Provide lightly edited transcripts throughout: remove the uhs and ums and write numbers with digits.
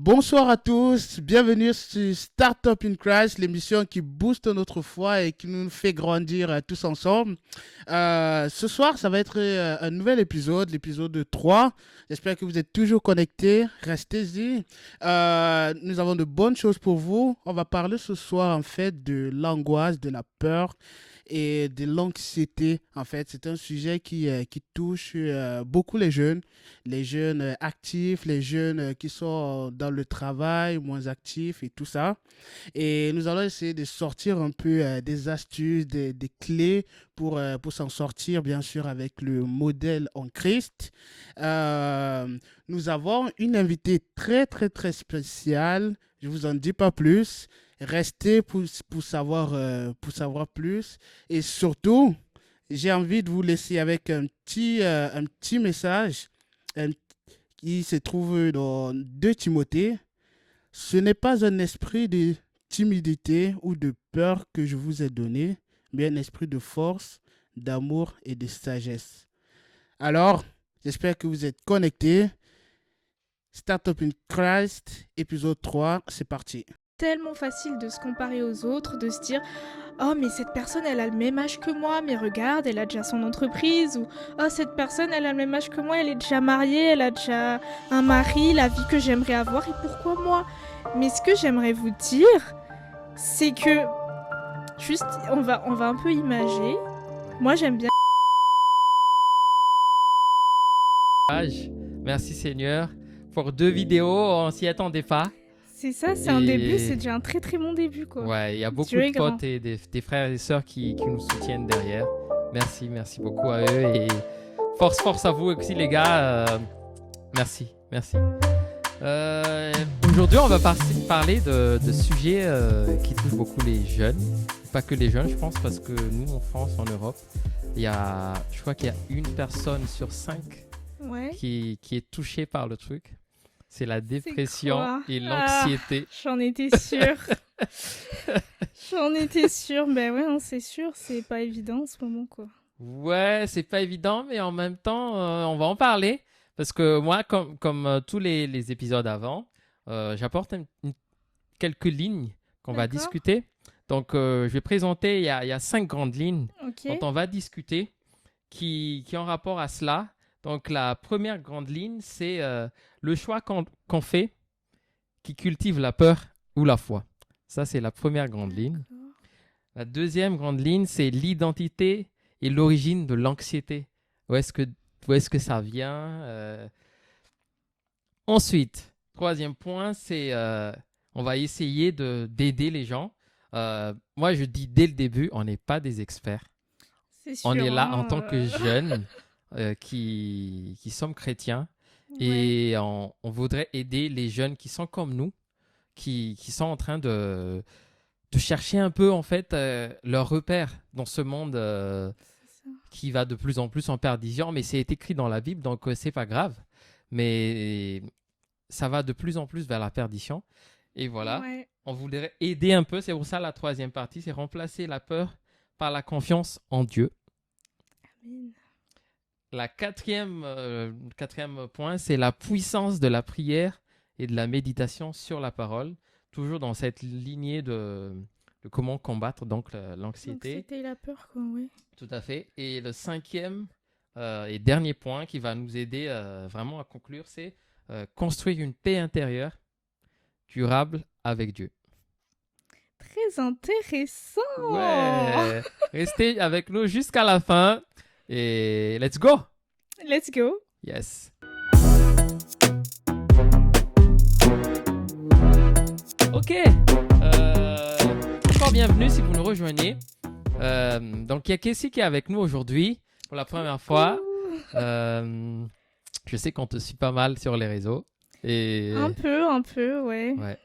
Bonsoir à tous, bienvenue sur Startup in Christ, l'émission qui booste notre foi et qui nous fait grandir tous ensemble. Ce soir, ça va être un nouvel épisode, l'épisode 3. J'espère que vous êtes toujours connectés, restez-y. Nous avons de bonnes choses pour vous. On va parler ce soir en fait de l'angoisse, de la peur et de l'anxiété. En fait, c'est un sujet qui touche beaucoup les jeunes actifs, les jeunes qui sont dans le travail, moins actifs et tout ça. Et nous allons essayer de sortir un peu des astuces, des clés pour s'en sortir, bien sûr, avec le modèle en Christ. Nous avons une invitée très, très, très spéciale. Je ne vous en dis pas plus. Restez pour savoir plus. Et surtout, j'ai envie de vous laisser avec un petit message un- qui se trouve dans 2 Timothée. Ce n'est pas un esprit de timidité ou de peur que je vous ai donné, mais un esprit de force, d'amour et de sagesse. Alors, j'espère que vous êtes connectés. Startup in Christ, épisode 3, c'est parti. Tellement facile de se comparer aux autres, de se dire oh mais cette personne elle a le même âge que moi, mais regarde elle a déjà son entreprise, ou oh cette personne elle a le même âge que moi, elle est déjà mariée, elle a déjà un mari, la vie que j'aimerais avoir et pourquoi moi. Mais ce que j'aimerais vous dire, c'est que juste on va un peu imager. Moi j'aime bien. Merci Seigneur pour 2 vidéos, on s'y attendait pas. C'est ça, c'est un début, Et c'est déjà un très très bon début quoi. ouais, il y a beaucoup Dieu est de grand. potes et des frères et sœurs qui nous soutiennent derrière. Merci beaucoup à eux et force à vous aussi les gars. Merci. Aujourd'hui, on va parler de sujets qui touchent beaucoup les jeunes. Pas que les jeunes, je pense, parce que nous, en France, en Europe, je crois qu'il y a une personne sur 5 Ouais. qui est touchée par le truc. C'est la C'est dépression quoi et l'anxiété. J'en étais sûre. J'en étais sûre. Ben ouais, non, c'est sûr, c'est pas évident en ce moment, quoi. Ouais, c'est pas évident, mais en même temps, on va en parler. Parce que moi, comme tous les épisodes avant, j'apporte quelques lignes qu'on va D'accord. discuter. Donc, je vais présenter, il y a 5 grandes lignes Ok. dont on va discuter qui ont rapport à cela. Donc, la première grande ligne, c'est le choix qu'on fait qui cultive la peur ou la foi. Ça, c'est la première grande ligne. D'accord. La deuxième grande ligne, c'est l'identité et l'origine de l'anxiété. Où est-ce que ça vient Ensuite, troisième point, c'est on va essayer d'aider les gens. Moi, je dis dès le début, on n'est pas des experts. C'est On sûr. est là en Hein, tant que jeunes qui sommes chrétiens Ouais. et on voudrait aider les jeunes qui sont comme nous, qui sont en train de chercher un peu en fait leur repère dans ce monde C'est ça. qui va de plus en plus en perdition, mais c'est écrit dans la Bible, donc c'est pas grave. Mais ça va de plus en plus vers la perdition. Et voilà, Ouais. on voudrait aider un peu. C'est pour ça la troisième partie, c'est remplacer la peur par la confiance en Dieu. Amen. La quatrième point, c'est la puissance de la prière et de la méditation sur la parole, toujours dans cette lignée de comment combattre donc l'anxiété. L'anxiété et la peur, quoi, ouais. Tout à fait. Et le cinquième et dernier point qui va nous aider vraiment à conclure, c'est construire une paix intérieure durable avec Dieu. Très intéressant. Ouais. Restez avec nous jusqu'à la fin et let's go. Let's go. Yes. Ok. Encore bienvenue si vous nous rejoignez. Donc il y a Kessie qui est avec nous aujourd'hui pour la première fois. Je sais qu'on te suit pas mal sur les réseaux. Et Un peu, ouais. ouais.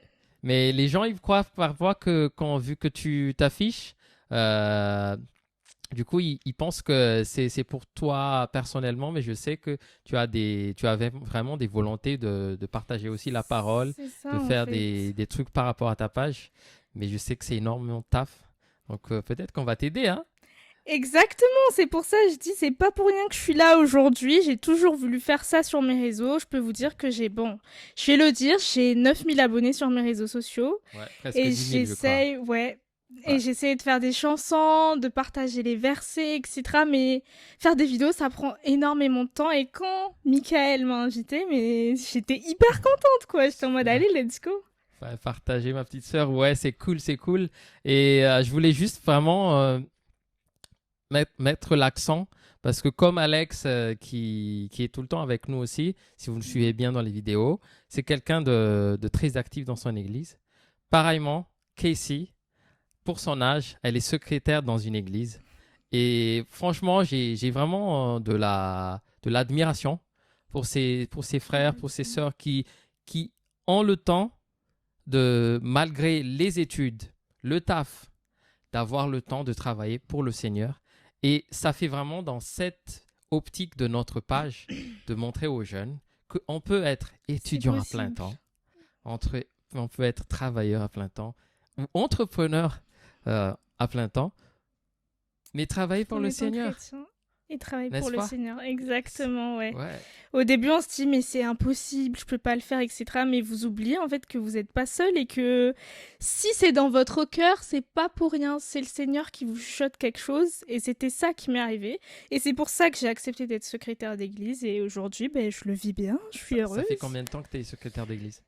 Mais les gens ils croient parfois que vu que tu t'affiches, du coup ils pensent que c'est pour toi personnellement, mais je sais que tu avais vraiment des volontés de partager aussi la parole, C'est ça, de en faire fait. des trucs par rapport à ta page. Mais je sais que c'est énormément de taf. Donc peut-être qu'on va t'aider, hein. Exactement, c'est pour ça que je dis, c'est pas pour rien que je suis là aujourd'hui. J'ai toujours voulu faire ça sur mes réseaux. Je peux vous dire que je vais le dire, j'ai 9000 abonnés sur mes réseaux sociaux. Ouais, presque Et 10 000, je crois. et Ouais. j'essaie de faire des chansons, de partager les versets, etc. Mais faire des vidéos, ça prend énormément de temps. Et quand Michael m'a invité, mais j'étais hyper contente, quoi. J'étais en mode, allez, let's go. Partager, ma petite sœur, ouais, c'est cool, c'est cool. Et je voulais juste vraiment mettre l'accent, parce que comme Alex, qui est tout le temps avec nous aussi, si vous le suivez bien dans les vidéos, c'est quelqu'un de très actif dans son église. Pareillement, Casey, pour son âge, elle est secrétaire dans une église. Et franchement, j'ai vraiment de l'admiration pour ses frères, pour ses sœurs qui ont le temps de, malgré les études, le taf, d'avoir le temps de travailler pour le Seigneur. Et ça fait vraiment dans cette optique de notre page de montrer aux jeunes qu'on peut être étudiant à plein possible. temps, on peut être travailleur à plein temps ou entrepreneur à plein temps, mais travailler pour En le étant Seigneur. chrétien et travailler N'est-ce pour le pas? Seigneur. Exactement, ouais. Ouais. Au début, on se dit, mais c'est impossible, je peux pas le faire, etc. Mais vous oubliez en fait que vous n'êtes pas seul et que si c'est dans votre cœur, c'est pas pour rien. C'est le Seigneur qui vous chuchote quelque chose. Et c'était ça qui m'est arrivé. Et c'est pour ça que j'ai accepté d'être secrétaire d'église. Et aujourd'hui, ben, je le vis bien, je suis heureuse. Ça fait combien de temps que tu es secrétaire d'église?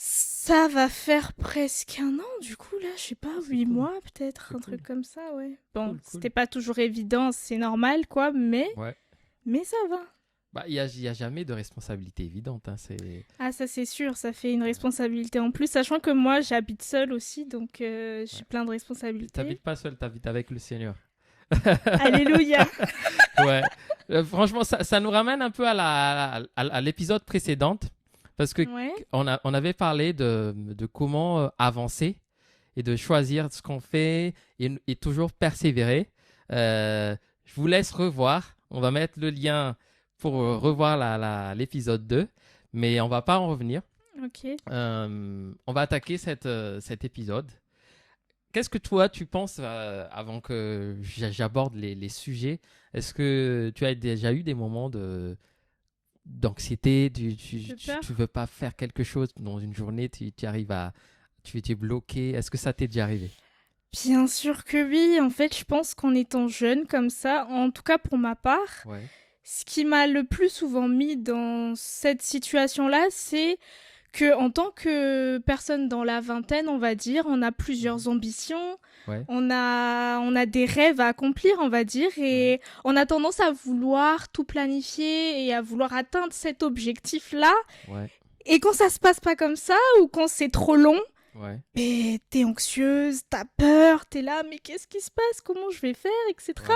Ça va faire presque un an, du coup, là, je sais pas, C'est 8 cool. mois peut-être, C'est un cool. truc comme ça, ouais. Bon, Cool. c'était pas toujours évident, c'est normal, quoi, mais Ouais. ça va. Bah, il y a jamais de responsabilité évidente. Hein, Ah, ça c'est sûr, ça fait une responsabilité en plus, sachant que moi j'habite seule aussi, donc j'ai Ouais. plein de responsabilités. T'habites pas seul, t'habites avec le Seigneur. Alléluia. Ouais. Franchement, ça nous ramène un peu à l'épisode précédent, parce que Ouais. on avait parlé de comment avancer et de choisir ce qu'on fait et toujours persévérer. Je vous laisse revoir. On va mettre le lien pour revoir l'épisode 2, mais on va pas en revenir. Ok. On va attaquer cet épisode. Qu'est-ce que toi, tu penses, avant que j'aborde les sujets, est-ce que tu as déjà eu des moments d'anxiété, De peur. tu veux pas faire quelque chose dans une journée, tu arrives tu es bloqué, est-ce que ça t'est déjà arrivé? Bien sûr que oui, en fait je pense qu'en étant jeune comme ça, en tout cas pour ma part, Ouais. ce qui m'a le plus souvent mis dans cette situation-là, c'est que en tant que personne dans la vingtaine, on va dire, on a plusieurs ambitions, Ouais. on a des rêves à accomplir, on va dire, et on a tendance à vouloir tout planifier et à vouloir atteindre cet objectif-là. Ouais. Et quand ça se passe pas comme ça, ou quand c'est trop long, Ouais. ben, t'es anxieuse, t'as peur, t'es là, mais qu'est-ce qui se passe, comment je vais faire, etc. Ouais.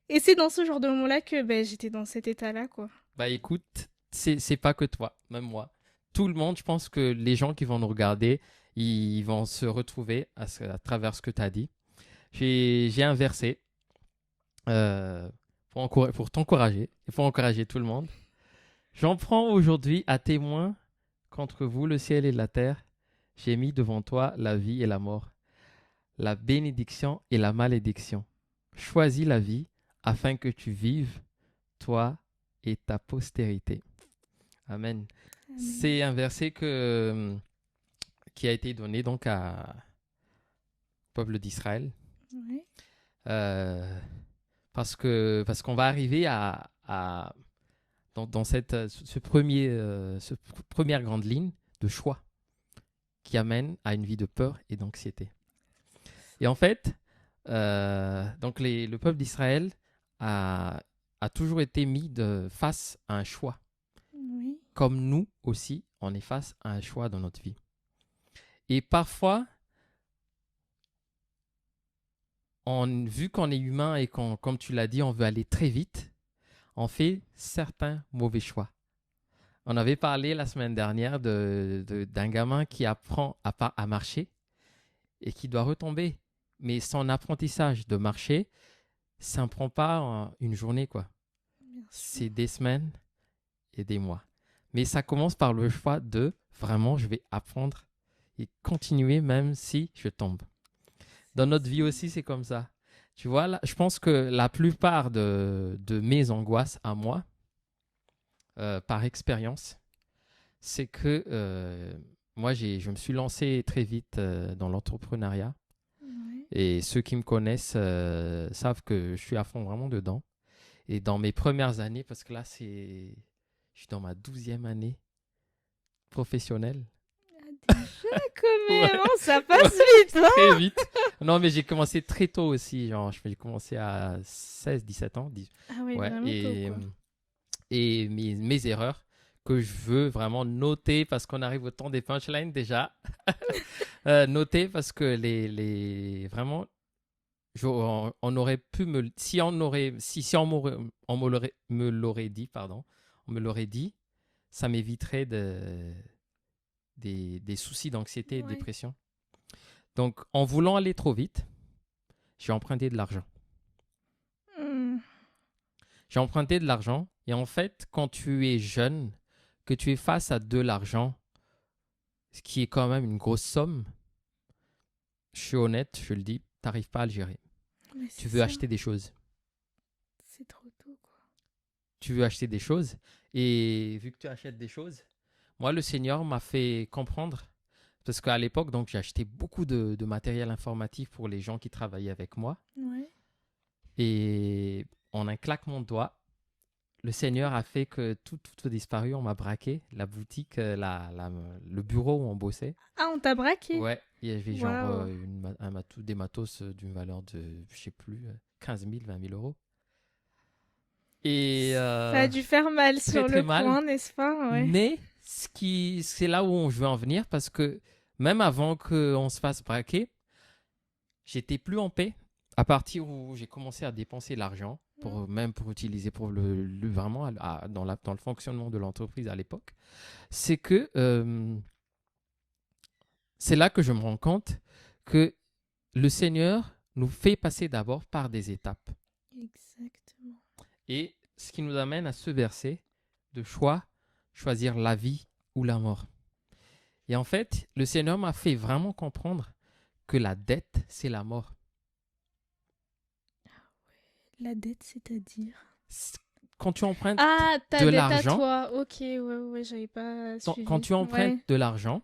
Et c'est dans ce genre de moment-là que ben, j'étais dans cet état-là, quoi. Bah écoute, c'est pas que toi, même moi. Tout le monde, je pense que les gens qui vont nous regarder, ils vont se retrouver à travers ce que tu as dit. J'ai un verset pour t'encourager et pour encourager tout le monde. J'en prends aujourd'hui à témoin qu'entre vous, le ciel et la terre, j'ai mis devant toi la vie et la mort, la bénédiction et la malédiction. Choisis la vie afin que tu vives, toi et ta postérité. Amen. C'est un verset qui a été donné donc au peuple d'Israël. Ouais. Parce qu'on va arriver dans ce première grande ligne de choix qui amène à une vie de peur et d'anxiété. Et en fait, donc le peuple d'Israël a toujours été mis face à un choix. Oui. Comme nous aussi, on est face à un choix dans notre vie. Et parfois, vu qu'on est humain et comme tu l'as dit, on veut aller très vite, on fait certains mauvais choix. On avait parlé la semaine dernière d'un gamin qui apprend à marcher et qui doit retomber. Mais son apprentissage de marcher, ça ne prend pas une journée, quoi. C'est des semaines et des mois. Mais ça commence par le choix de vraiment, je vais apprendre et continuer même si je tombe. Dans notre vie aussi, c'est comme ça. Tu vois, là, je pense que la plupart de mes angoisses à moi, par expérience, c'est que moi, je me suis lancé très vite dans l'entrepreneuriat. Ouais. Et ceux qui me connaissent savent que je suis à fond vraiment dedans. Et dans mes premières années, parce que là, je suis dans ma 12e année professionnelle. Déjà, quand Ouais. même, hein, ça passe vite, hein. Très vite. Non, mais j'ai commencé très tôt aussi. Genre, j'ai commencé à 17 ans. Ah oui, Ouais. vraiment tôt, quoi. Et mes erreurs que je veux vraiment noter parce qu'on arrive au temps des punchlines déjà. Noter parce que vraiment, on aurait pu si on me l'aurait dit, pardon, on me l'aurait dit, ça m'éviterait des soucis d'anxiété et de Ouais. dépression. Donc, en voulant aller trop vite, j'ai emprunté de l'argent. Hmm. J'ai emprunté de l'argent et en fait, quand tu es jeune, que tu es face à de l'argent, ce qui est quand même une grosse somme, je suis honnête, je le dis, tu n'arrives pas à le gérer. Mais Tu c'est veux ça, acheter des choses. c'est trop tôt, quoi. Tu veux acheter des choses et vu que tu achètes des choses, moi, le Seigneur m'a fait comprendre parce qu'à l'époque, donc, j'ai acheté beaucoup de matériel informatif pour les gens qui travaillaient avec moi Ouais. et en un claquement de doigts, le Seigneur a fait que tout a disparu. On m'a braqué. La boutique, le bureau où on bossait. Ah, on t'a braqué? Ouais, il y avait genre Waouh. des matos d'une valeur de, je sais plus, 15 000, 20 000 euros. Et Ça a dû faire mal très, sur très le mal. point, n'est-ce pas? Ouais. Mais c'est là où je veux en venir parce que même avant qu'on se fasse braquer, j'étais plus en paix à partir où j'ai commencé à dépenser l'argent même pour utiliser pour vraiment dans le fonctionnement de l'entreprise à l'époque. C'est que c'est là que je me rends compte que le Seigneur nous fait passer d'abord par des étapes. Exactement. Et ce qui nous amène à ce verset de choisir la vie ou la mort. Et en fait, le Seigneur m'a fait vraiment comprendre que la dette, c'est la mort. La dette, c'est-à-dire? Quand tu empruntes Ah, ta de dette à l'argent, toi. Ok, ouais, j'avais pas suivi. quand tu empruntes Ouais. de l'argent,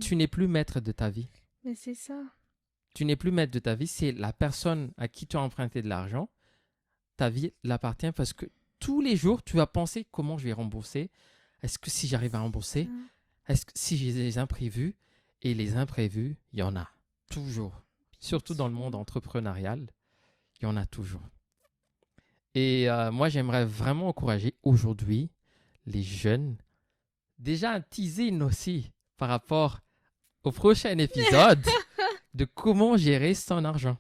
tu n'es plus maître de ta vie. Mais c'est ça. Tu n'es plus maître de ta vie, c'est la personne à qui tu as emprunté de l'argent. Ta vie l'appartient parce que tous les jours, tu vas penser comment je vais rembourser. Est-ce que si j'arrive à rembourser, est-ce que si j'ai des imprévus, et les imprévus, il y en a toujours. Surtout dans le monde entrepreneurial, il y en a toujours. Et moi, j'aimerais vraiment encourager aujourd'hui les jeunes, déjà un teasing aussi par rapport au prochain épisode de comment gérer son argent.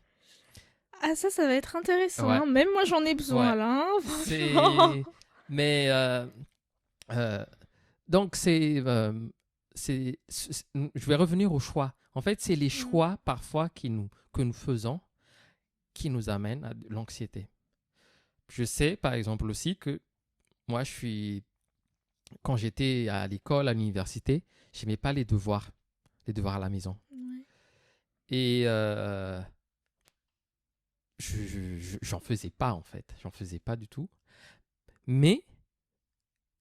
Ah, ça va être intéressant. Ouais. Hein. Même moi, j'en ai besoin, Ouais. là. Hein, C'est... franchement. Mais donc, je vais revenir au choix. En fait, c'est les choix parfois que nous faisons qui nous amènent à l'anxiété. Je sais, par exemple aussi, que moi, quand j'étais à l'école, à l'université, je n'aimais pas les devoirs à la maison. Ouais. Et j'en faisais pas, en fait. J'en faisais pas du tout. Mais,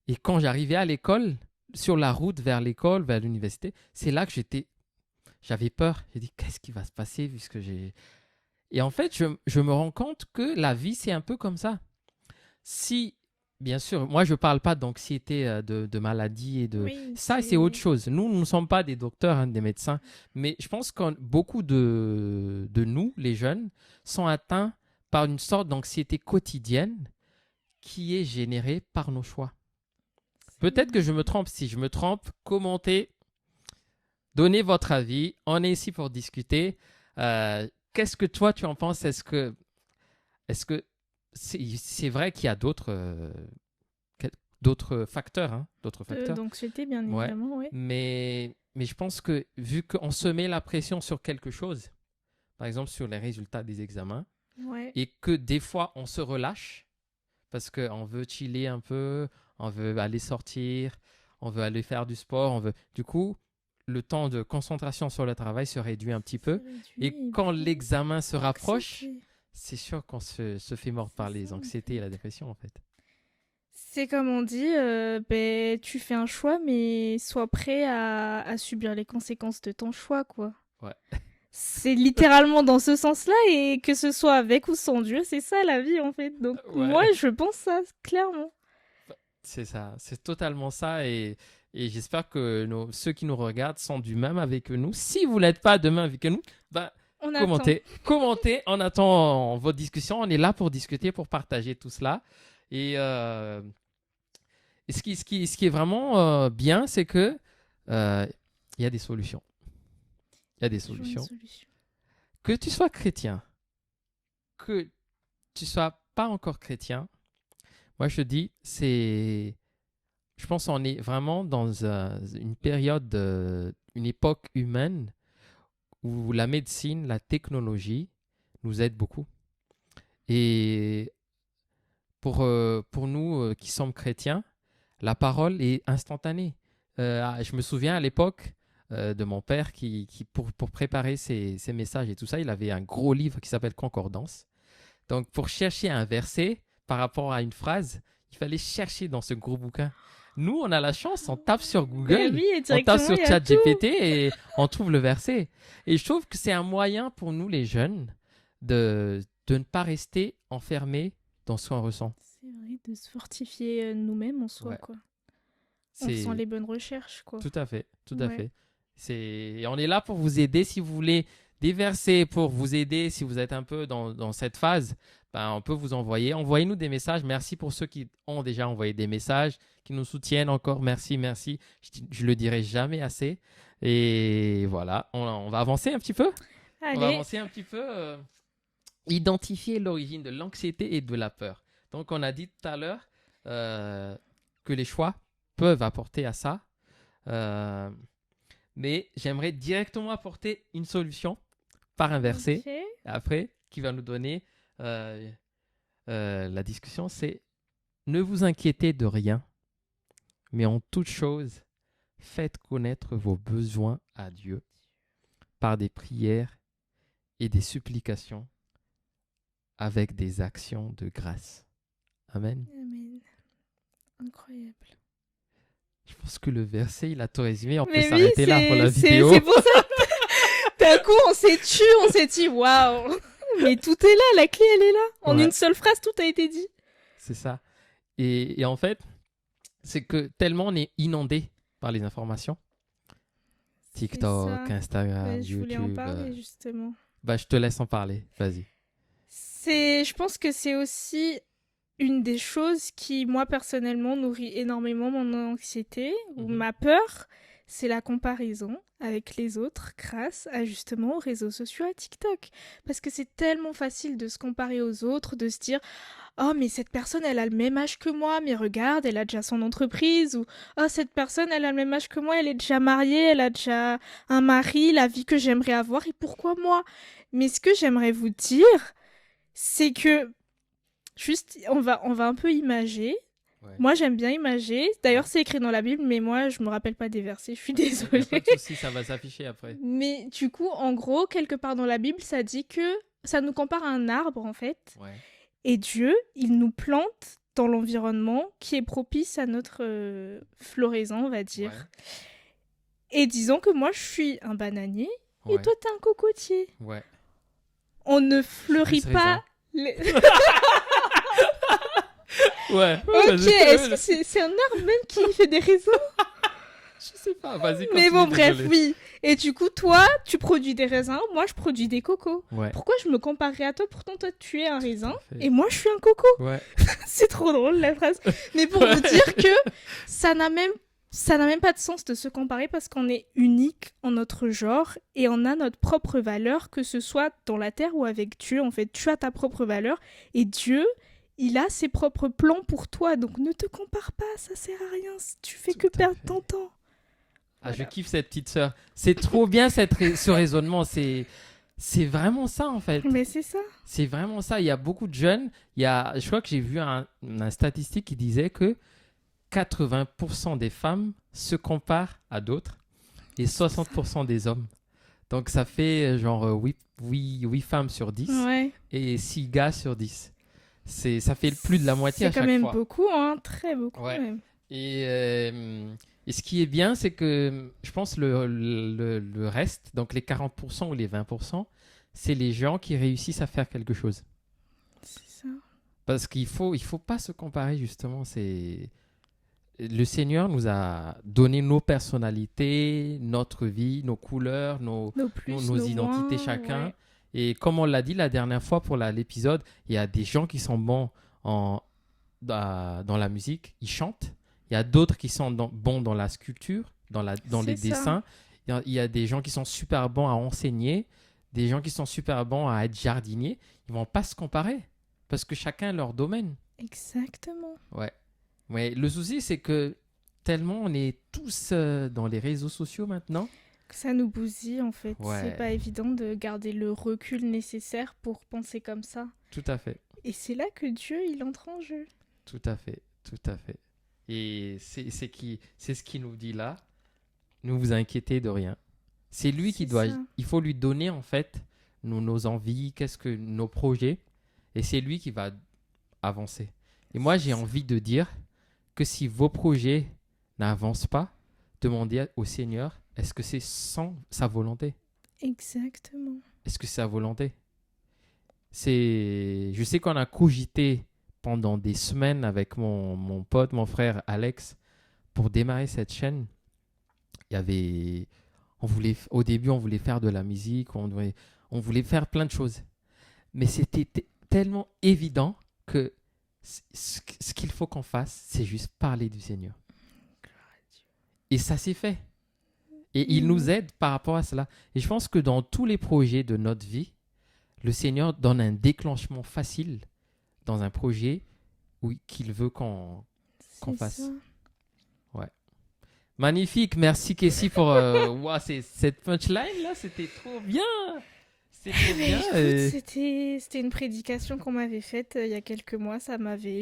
et quand j'arrivais à l'école, sur la route vers l'école, vers l'université, c'est là que j'avais peur. J'ai dit, qu'est-ce qui va se passer vu ce que j'ai... Et en fait, je me rends compte que la vie, c'est un peu comme ça. Si, bien sûr, moi, je ne parle pas d'anxiété, de maladie et de... Oui, ça, c'est autre chose. Nous ne sommes pas des docteurs, hein, des médecins. Mais je pense que beaucoup de nous, les jeunes, sont atteints par une sorte d'anxiété quotidienne qui est générée par nos choix. Peut-être que je me trompe. Si je me trompe, commentez, donnez votre avis. On est ici pour discuter. Qu'est-ce que toi, tu en penses? Est-ce que c'est vrai qu'il y a d'autres facteurs, hein, D'anxiété, bien Ouais. évidemment, oui. Mais je pense que vu qu'on se met la pression sur quelque chose, par exemple sur les résultats des examens, Ouais. et que des fois on se relâche parce qu'on veut chiller un peu, on veut aller sortir, on veut aller faire du sport, du coup, le temps de concentration sur le travail se réduit un petit peu. Et Réduit, quand puis l'examen se rapproche, anxiété. c'est sûr qu'on se fait mordre par C'est les ça, en anxiétés et fait. la dépression, en fait. C'est comme on dit, ben, tu fais un choix, mais sois prêt à subir les conséquences de ton choix, quoi. Ouais. C'est littéralement dans ce sens-là, et que ce soit avec ou sans Dieu, c'est ça la vie, en fait. Donc moi, Ouais. je pense ça, clairement. C'est ça, c'est totalement ça. Et j'espère que ceux qui nous regardent sont du même avec nous. Si vous l'êtes pas demain avec nous, bah, On attend. commentez, on attend votre discussion. On est là pour discuter, pour partager tout cela. Et ce qui est vraiment bien, c'est que il y a des solutions. Il y a des Toujours une solutions. solution. Que tu sois chrétien, que tu sois pas encore chrétien, moi je dis, je pense qu'on est vraiment dans une période, une époque humaine où la médecine, la technologie nous aide beaucoup. Et pour nous qui sommes chrétiens, la parole est instantanée. Je me souviens à l'époque de mon père qui pour préparer ses messages et tout ça, il avait un gros livre qui s'appelle Concordance. Donc, pour chercher un verset par rapport à une phrase, il fallait chercher dans ce gros bouquin. Nous, on a la chance, on tape sur Google, Ben oui, et on tape directement, sur il y a tout. ChatGPT et on trouve le verset. Et je trouve que c'est un moyen pour nous, les jeunes, de ne pas rester enfermés dans ce qu'on ressent. C'est vrai, de se fortifier nous-mêmes en soi, Ouais. quoi. En faisant les bonnes recherches, quoi. Tout à fait, tout à Ouais. fait. Et on est là pour vous aider si vous voulez des versets pour vous aider si vous êtes un peu dans cette phase. Ben, on peut vous envoyer. Envoyez-nous des messages. Merci pour ceux qui ont déjà envoyé des messages, qui nous soutiennent encore. Merci, merci. Je le dirai jamais assez. Et voilà, on va avancer un petit peu. On va Allez, avancer un petit peu. Identifier l'origine de l'anxiété et de la peur. Donc, on a dit tout à l'heure que les choix peuvent apporter à ça. Mais j'aimerais directement apporter une solution par un verset ok. après qui va nous donner la discussion. C'est ne vous inquiétez de rien, mais en toute chose, faites connaître vos besoins à Dieu par des prières et des supplications avec des actions de grâce. Amen. Amen. Incroyable. Je pense que le verset, il a tout résumé. On peut Mais oui, s'arrêter là pour la c'est vidéo. c'est pour ça. D'un coup, on s'est dit, waouh. Mais tout est là, la clé, elle est là. En Ouais. une seule phrase, tout a été dit. C'est ça. Et en fait, c'est que tellement on est inondé par les informations. TikTok, ça. Instagram, Ouais, je voulais en YouTube. parler, justement. Bah, je te laisse en parler. Vas-y. Je pense que c'est aussi une des choses qui, moi, personnellement, nourrit énormément mon anxiété ou Mhm. ma peur. C'est la comparaison avec les autres grâce à justement aux réseaux sociaux, à TikTok. Parce que c'est tellement facile de se comparer aux autres, de se dire « Oh, mais cette personne, elle a le même âge que moi, mais regarde, elle a déjà son entreprise. » Ou « Oh, cette personne, elle a le même âge que moi, elle est déjà mariée, elle a déjà un mari, la vie que j'aimerais avoir, et pourquoi moi ?» Mais ce que j'aimerais vous dire, c'est que, juste, on va un peu imager. Ouais. Moi, j'aime bien imager. D'ailleurs, c'est écrit dans la Bible, mais moi, je me rappelle pas des versets, je suis Y a désolée. pas de souci, ça va s'afficher après. Mais du coup, en gros, quelque part dans la Bible, ça dit que ça nous compare à un arbre, en fait. Ouais. Et Dieu, il nous plante dans l'environnement qui est propice à notre floraison, on va dire. Ouais. Et disons que moi, je suis un bananier et Ouais. toi, t'es un cocotier. Ouais. On ne fleurit Plus pas... Ouais. Ok, Vas-y. est-ce que c'est un arbre même qui fait des raisins? Je sais pas. Vas-y. Mais bon, continue, bref, désolé. oui. Et du coup, toi, tu produis des raisins, moi, je produis des cocos. Ouais. Pourquoi je me comparerais à toi? Pourtant, toi, tu es un raisin fait. et moi, je suis un coco. Ouais. C'est trop drôle, la phrase. Mais pour vous dire que ça n'a même pas de sens de se comparer parce qu'on est unique en notre genre et on a notre propre valeur, que ce soit dans la terre ou avec Dieu. En fait, tu as ta propre valeur et Dieu, il a ses propres plans pour toi. Donc ne te compare pas, ça sert à rien. Tu fais Tout que à perdre fait. ton temps. Ah, je Voilà. kiffe cette petite sœur. C'est trop bien ce raisonnement. C'est vraiment ça en fait. Mais c'est ça. C'est vraiment ça. Il y a beaucoup de jeunes. Je crois que j'ai vu une statistique qui disait que 80% des femmes se comparent à d'autres. et 60% des hommes. Donc ça fait genre 8 femmes sur 10 Ouais. et 6 gars sur 10. Ça fait plus de la moitié à C'est quand chaque même fois. beaucoup, hein. Très beaucoup Ouais. même. Et ce qui est bien, c'est que je pense le reste, donc les 40% ou les 20%, c'est les gens qui réussissent à faire quelque chose. C'est ça. Parce qu'il faut pas se comparer, justement. Le Seigneur nous a donné nos personnalités, notre vie, nos couleurs, nos identités moins, chacun. ouais. Et comme on l'a dit la dernière fois pour l'épisode, il y a des gens qui sont bons dans la musique, ils chantent. Il y a d'autres qui sont bons dans la sculpture, dans les C'est ça. dessins. Il y a des gens qui sont super bons à enseigner, des gens qui sont super bons à être jardiniers. Ils vont pas se comparer parce que chacun a leur domaine. Exactement. Ouais. Ouais. Le souci, c'est que tellement on est tous dans les réseaux sociaux maintenant. Ça nous bousille en fait. Ouais. C'est pas évident de garder le recul nécessaire pour penser comme ça. Tout à fait. Et c'est là que Dieu, il entre en jeu. Tout à fait. Tout à fait. Et c'est ce qu'il nous dit là. Ne vous inquiétez de rien. C'est lui qui C'est doit. ça. Il faut lui donner en fait nos envies, nos projets. Et c'est lui qui va avancer. Et moi, j'ai envie de dire que si vos projets n'avancent pas, demandez au Seigneur, est-ce que c'est sans sa volonté? Exactement. Est-ce que c'est sa volonté? Je sais qu'on a cogité pendant des semaines avec mon pote, mon frère Alex, pour démarrer cette chaîne. Au début, on voulait faire de la musique, on voulait faire plein de choses. Mais c'était tellement évident que ce qu'il faut qu'on fasse, c'est juste parler du Seigneur. Et ça s'est fait. Et il nous aide par rapport à cela. Et je pense que dans tous les projets de notre vie, le Seigneur donne un déclenchement facile dans un projet qu'il veut qu'on fasse. Ça. Magnifique, merci Kessie pour cette punchline là, c'était trop bien. C'était trop Mais bien. écoute, c'était une prédication qu'on m'avait faite il y a quelques mois.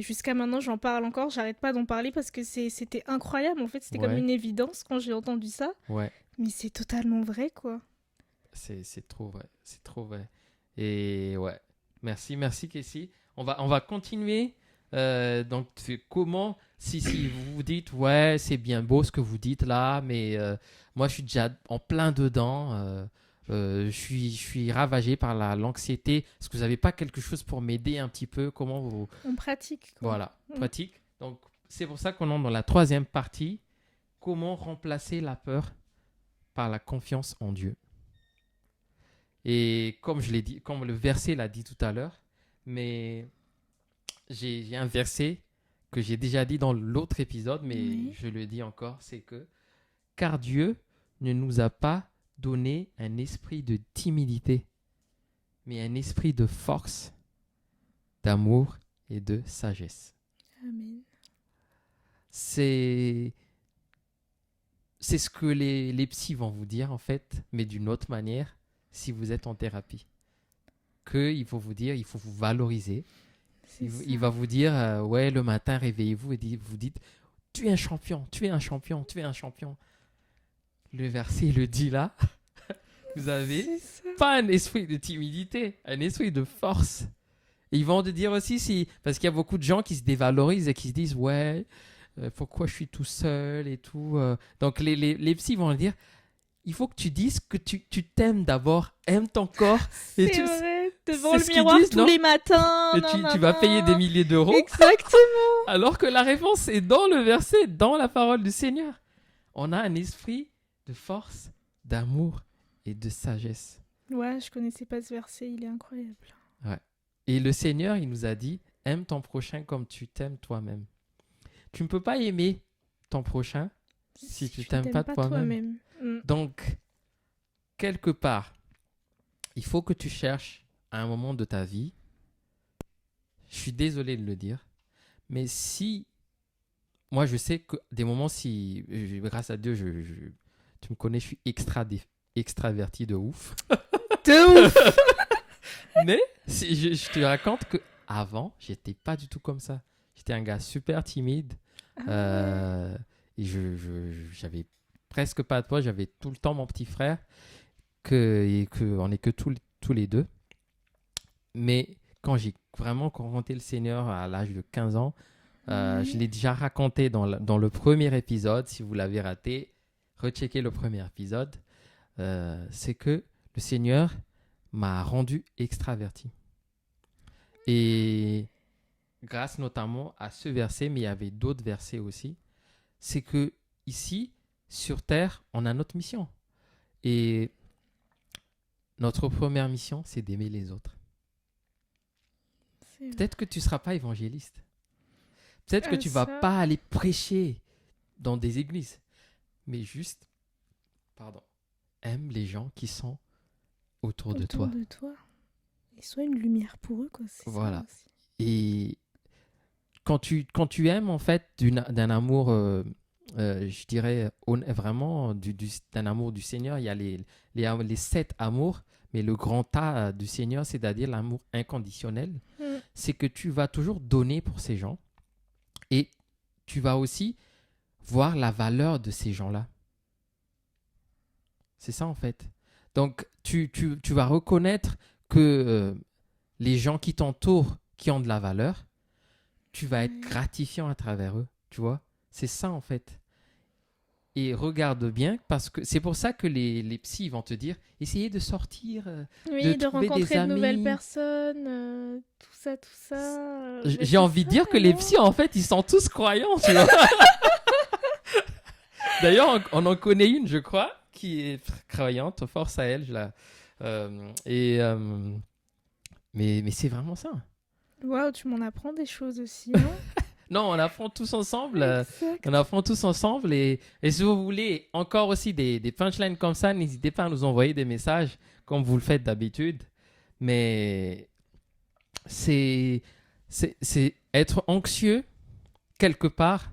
Jusqu'à maintenant, j'en parle encore. J'arrête pas d'en parler parce que c'était incroyable. En fait, c'était comme Ouais. une évidence quand j'ai entendu ça. Ouais, Mais c'est totalement vrai, quoi. c'est trop vrai, c'est trop vrai. Et ouais, merci Kessie. On va continuer. Donc comment si vous vous dites ouais c'est bien beau ce que vous dites là, mais moi je suis déjà en plein dedans. Je suis ravagé par l'anxiété. Est-ce que vous n'avez pas quelque chose pour m'aider un petit peu? Comment vous... On pratique, quoi. Voilà, Mm. pratique. Donc, c'est pour ça qu'on est dans la troisième partie. Comment remplacer la peur par la confiance en Dieu? Et comme je l'ai dit, comme le verset l'a dit tout à l'heure, mais j'ai un verset que j'ai déjà dit dans l'autre épisode, mais Oui. je le dis encore, c'est que car Dieu ne nous a pas donné un esprit de timidité, mais un esprit de force, d'amour et de sagesse. Amen. C'est ce que les psys vont vous dire en fait, mais d'une autre manière si vous êtes en thérapie. Il faut vous dire, il faut vous valoriser. Il va vous dire, ouais, le matin, réveillez-vous et vous dites, tu es un champion, tu es un champion, tu es un champion. Le verset le dit là. Vous avez C'est ça. pas un esprit de timidité, un esprit de force. Et ils vont te dire aussi, parce qu'il y a beaucoup de gens qui se dévalorisent et qui se disent, ouais, pourquoi je suis tout seul et tout. Donc les psys vont dire, il faut que tu dises que tu t'aimes d'abord, aime ton corps. Et C'est vrai. Devant c'est le ce qu'ils miroir disent, tous non? les matins. Et tu vas payer des milliers d'euros. Exactement. Alors que la réponse est dans le verset, dans la parole du Seigneur. On a un esprit de force, d'amour et de sagesse. Ouais, je connaissais pas ce verset. Il est incroyable. Et le Seigneur, il nous a dit, aime ton prochain comme tu t'aimes toi-même. Tu ne peux pas aimer ton prochain si tu t'aimes pas toi-même. Mm. Donc, quelque part, il faut que tu cherches à un moment de ta vie, je suis désolé de le dire, mais si, moi je sais que des moments, grâce à Dieu, tu me connais, je suis extraverti de ouf. De ouf. Mais si je te raconte que avant, j'étais pas du tout comme ça. J'étais un gars super timide. Et j'avais presque pas de poids. J'avais tout le temps mon petit frère, on n'est que tous les deux. Mais quand j'ai vraiment rencontré le Seigneur à l'âge de 15 ans, je l'ai déjà raconté dans le premier épisode. Si vous l'avez raté, recheckez le premier épisode. C'est que le Seigneur m'a rendu extraverti. Et grâce notamment à ce verset, mais il y avait d'autres versets aussi, c'est que ici, sur Terre, on a notre mission. Et notre première mission, c'est d'aimer les autres. Peut-être que tu ne seras pas évangéliste. Peut-être que tu ne vas pas aller prêcher dans des églises. Mais juste, aime les gens qui sont autour de toi. Et sois une lumière pour eux, quoi. C'est voilà. Ça aussi. Et quand tu aimes, en fait, d'un amour, je dirais, vraiment, d'un amour du Seigneur, il y a les 7 amours, mais le grand A du Seigneur, c'est-à-dire l'amour inconditionnel, c'est que tu vas toujours donner pour ces gens et tu vas aussi voir la valeur de ces gens-là. C'est ça, en fait. Donc, tu vas reconnaître que les gens qui t'entourent, qui ont de la valeur, tu vas être gratifiant à travers eux, tu vois. C'est ça, en fait. Et regarde bien, parce que c'est pour ça que les psys vont te dire, essayez de sortir, de trouver rencontrer des amis. de nouvelles personnes, tout ça. J'ai envie de dire que les psys, en fait, ils sont tous croyants, tu vois. D'ailleurs, on en connaît une, je crois, qui est croyante, force à elle. Mais c'est vraiment ça. Waouh, tu m'en apprends des choses aussi, non? Non, on apprend tous ensemble. On apprend tous ensemble. Et si vous voulez encore aussi des punchlines comme ça, n'hésitez pas à nous envoyer des messages comme vous le faites d'habitude. Mais c'est être anxieux quelque part,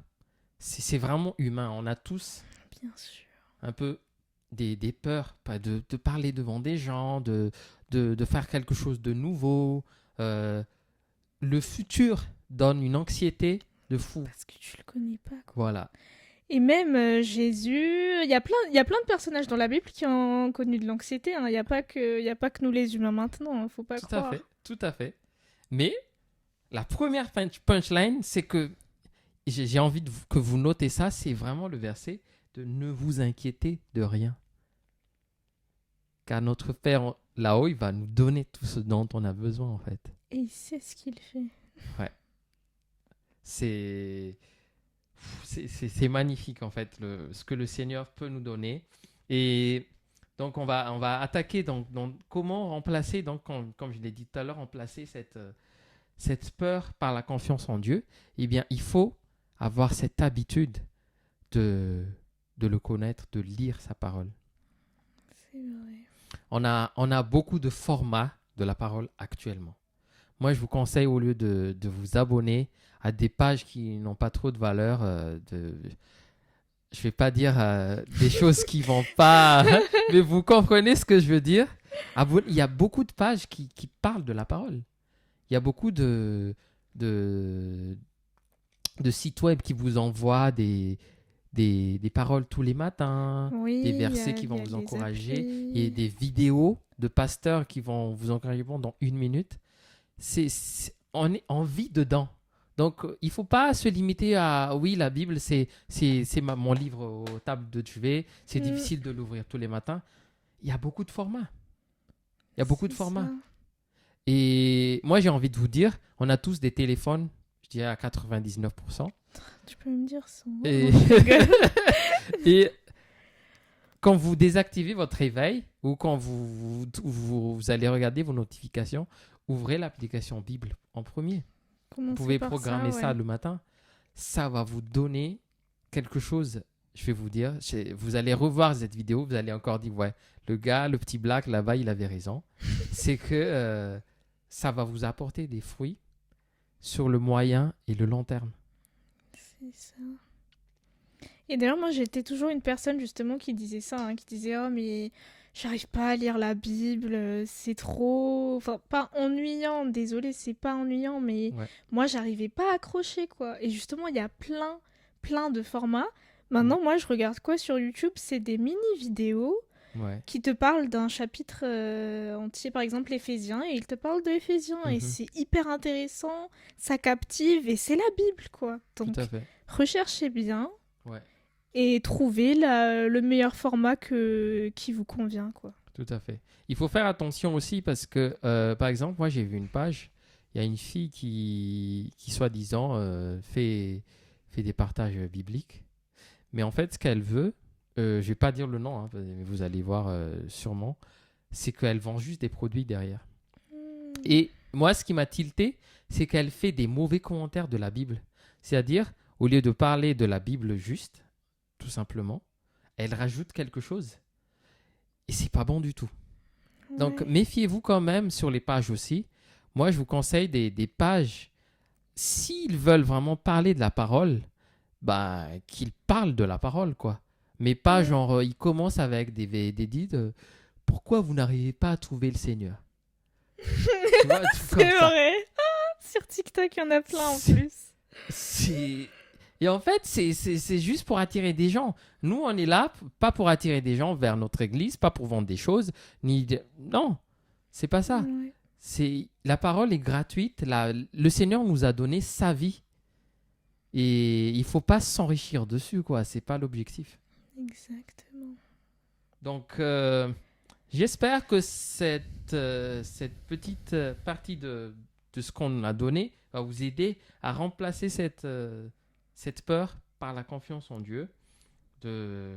c'est vraiment humain. On a tous bien sûr un peu des peurs, pas de parler devant des gens, de faire quelque chose de nouveau. Le futur donne une anxiété de fou. Parce que tu le connais pas, quoi. Voilà. Et même Jésus, il y a plein de personnages dans la Bible qui ont connu de l'anxiété. Il n'y a pas que nous les humains maintenant, faut pas croire. Tout à fait. Mais la première punchline, c'est que j'ai envie que vous notez ça, c'est vraiment le verset de ne vous inquiétez de rien. Car notre Père là-haut, il va nous donner tout ce dont on a besoin, en fait. Et il sait ce qu'il fait. Ouais. C'est magnifique, en fait, ce que le Seigneur peut nous donner. Et donc, on va attaquer donc comment remplacer, donc, comme je l'ai dit tout à l'heure, remplacer cette peur par la confiance en Dieu. Eh bien, il faut avoir cette habitude de le connaître, de lire sa parole. C'est vrai. On a beaucoup de formats de la parole actuellement. Moi, je vous conseille, au lieu de vous abonner à des pages qui n'ont pas trop de valeur, je ne vais pas dire des choses qui ne vont pas, mais vous comprenez ce que je veux dire. Il y a beaucoup de pages qui parlent de la parole. Il y a beaucoup de sites web qui vous envoient des paroles tous les matins, des versets qui vont vous encourager, et des vidéos de pasteurs qui vont vous encourager pendant 1 minute. On vit dedans. Donc, il ne faut pas se limiter à « oui, la Bible, c'est mon livre aux tables de chevet, c'est difficile de l'ouvrir tous les matins ». Il y a beaucoup de formats. Ça. Et moi, j'ai envie de vous dire, on a tous des téléphones, je dirais à 99%. Tu peux me dire ça. Et quand vous désactivez votre réveil ou quand vous allez regarder vos notifications, ouvrez l'application Bible en premier. Vous pouvez programmer ça le matin. Ça va vous donner quelque chose, je vais vous dire. Vous allez revoir cette vidéo, vous allez encore dire, ouais, le gars, le petit black là-bas, il avait raison. C'est que ça va vous apporter des fruits sur le moyen et le long terme. C'est ça. Et d'ailleurs, moi, j'étais toujours une personne justement qui disait ça, qui disait « Oh, mais j'arrive pas à lire la Bible, c'est trop... » Enfin, pas ennuyant, désolée, c'est pas ennuyant, mais moi, j'arrivais pas à accrocher, quoi. Et justement, il y a plein de formats. Maintenant, moi, je regarde quoi sur YouTube? C'est des mini-vidéos Ouais. qui te parlent d'un chapitre entier, par exemple Éphésiens, et ils te parlent de Éphésiens, et Mhm. c'est hyper intéressant, ça captive, et c'est la Bible, quoi. Tout Donc, à fait. recherchez bien Ouais. et trouvez le meilleur format qui vous convient, quoi. Tout à fait. Il faut faire attention aussi parce que, par exemple, moi j'ai vu une page, il y a une fille qui soi-disant, fait des partages bibliques. Mais en fait, ce qu'elle veut, je vais pas dire le nom, hein, mais vous allez voir sûrement, c'est qu'elle vend juste des produits derrière. Et moi, ce qui m'a tilté, c'est qu'elle fait des mauvais commentaires de la Bible. C'est-à-dire, au lieu de parler de la Bible juste, tout simplement, elle rajoute quelque chose. Et c'est pas bon du tout. Donc, Ouais. méfiez-vous quand même sur les pages aussi. Moi, je vous conseille des pages, s'ils veulent vraiment parler de la parole, bah, qu'ils parlent de la parole, quoi. Mais pas Ouais. genre, ils commencent avec des dits de pourquoi vous n'arrivez pas à trouver le Seigneur. Tu vois, un truc comme C'est ça. vrai. Sur TikTok, il y en a plein en C'est- plus. C'est... Et en fait, c'est juste pour attirer des gens. Nous, on est là, pas pour attirer des gens vers notre église, pas pour vendre des choses, Non, c'est pas ça. Ouais. La parole est gratuite. Le Seigneur nous a donné sa vie. Et il faut pas s'enrichir dessus, quoi. C'est pas l'objectif. Exactement. Donc, j'espère que cette petite partie de ce qu'on a donné va vous aider à remplacer cette peur par la confiance en Dieu, de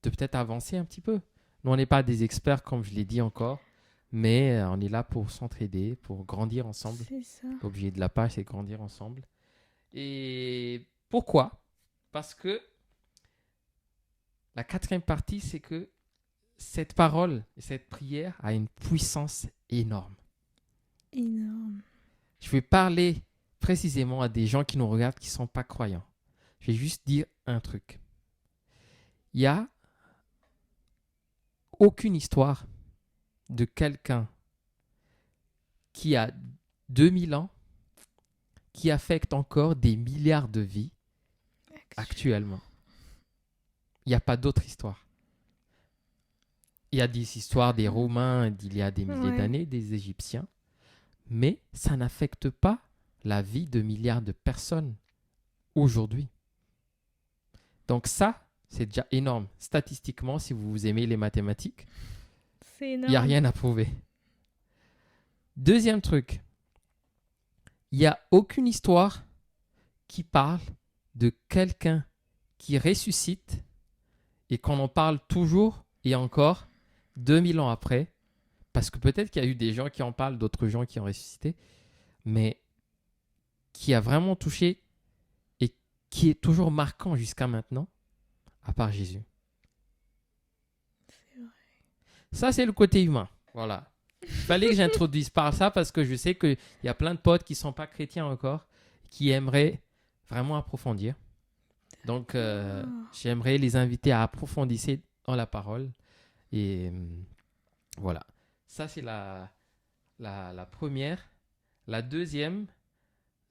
peut-être avancer un petit peu. Nous, on n'est pas des experts, comme je l'ai dit encore, mais on est là pour s'entraider, pour grandir ensemble. C'est ça. L'objet de la page, c'est grandir ensemble. Et pourquoi? Parce que la quatrième partie, c'est que cette parole et cette prière a une puissance énorme. Énorme. Je vais parler précisément à des gens qui nous regardent qui ne sont pas croyants. Je vais juste dire un truc. Il n'y a aucune histoire de quelqu'un qui a 2000 ans qui affecte encore des milliards de vies actuellement. Il n'y a pas d'autre histoire. Il y a des histoires des Romains d'il y a des milliers Ouais. d'années, des Égyptiens, mais ça n'affecte pas la vie de milliards de personnes aujourd'hui. Donc ça, c'est déjà énorme. Statistiquement, si vous aimez les mathématiques, C'est il n'y a énorme. rien à prouver. Deuxième truc, il n'y a aucune histoire qui parle de quelqu'un qui ressuscite et qu'on en parle toujours et encore 2000 ans après, parce que peut-être qu'il y a eu des gens qui en parlent, d'autres gens qui ont ressuscité, mais qui a vraiment touché et qui est toujours marquant jusqu'à maintenant, à part Jésus. C'est vrai. Ça, c'est le côté humain. Voilà. Il fallait que j'introduise par ça parce que je sais qu'il y a plein de potes qui ne sont pas chrétiens encore, qui aimeraient vraiment approfondir. Donc, j'aimerais les inviter à approfondir dans la parole. Et voilà. Ça, c'est la première. La deuxième,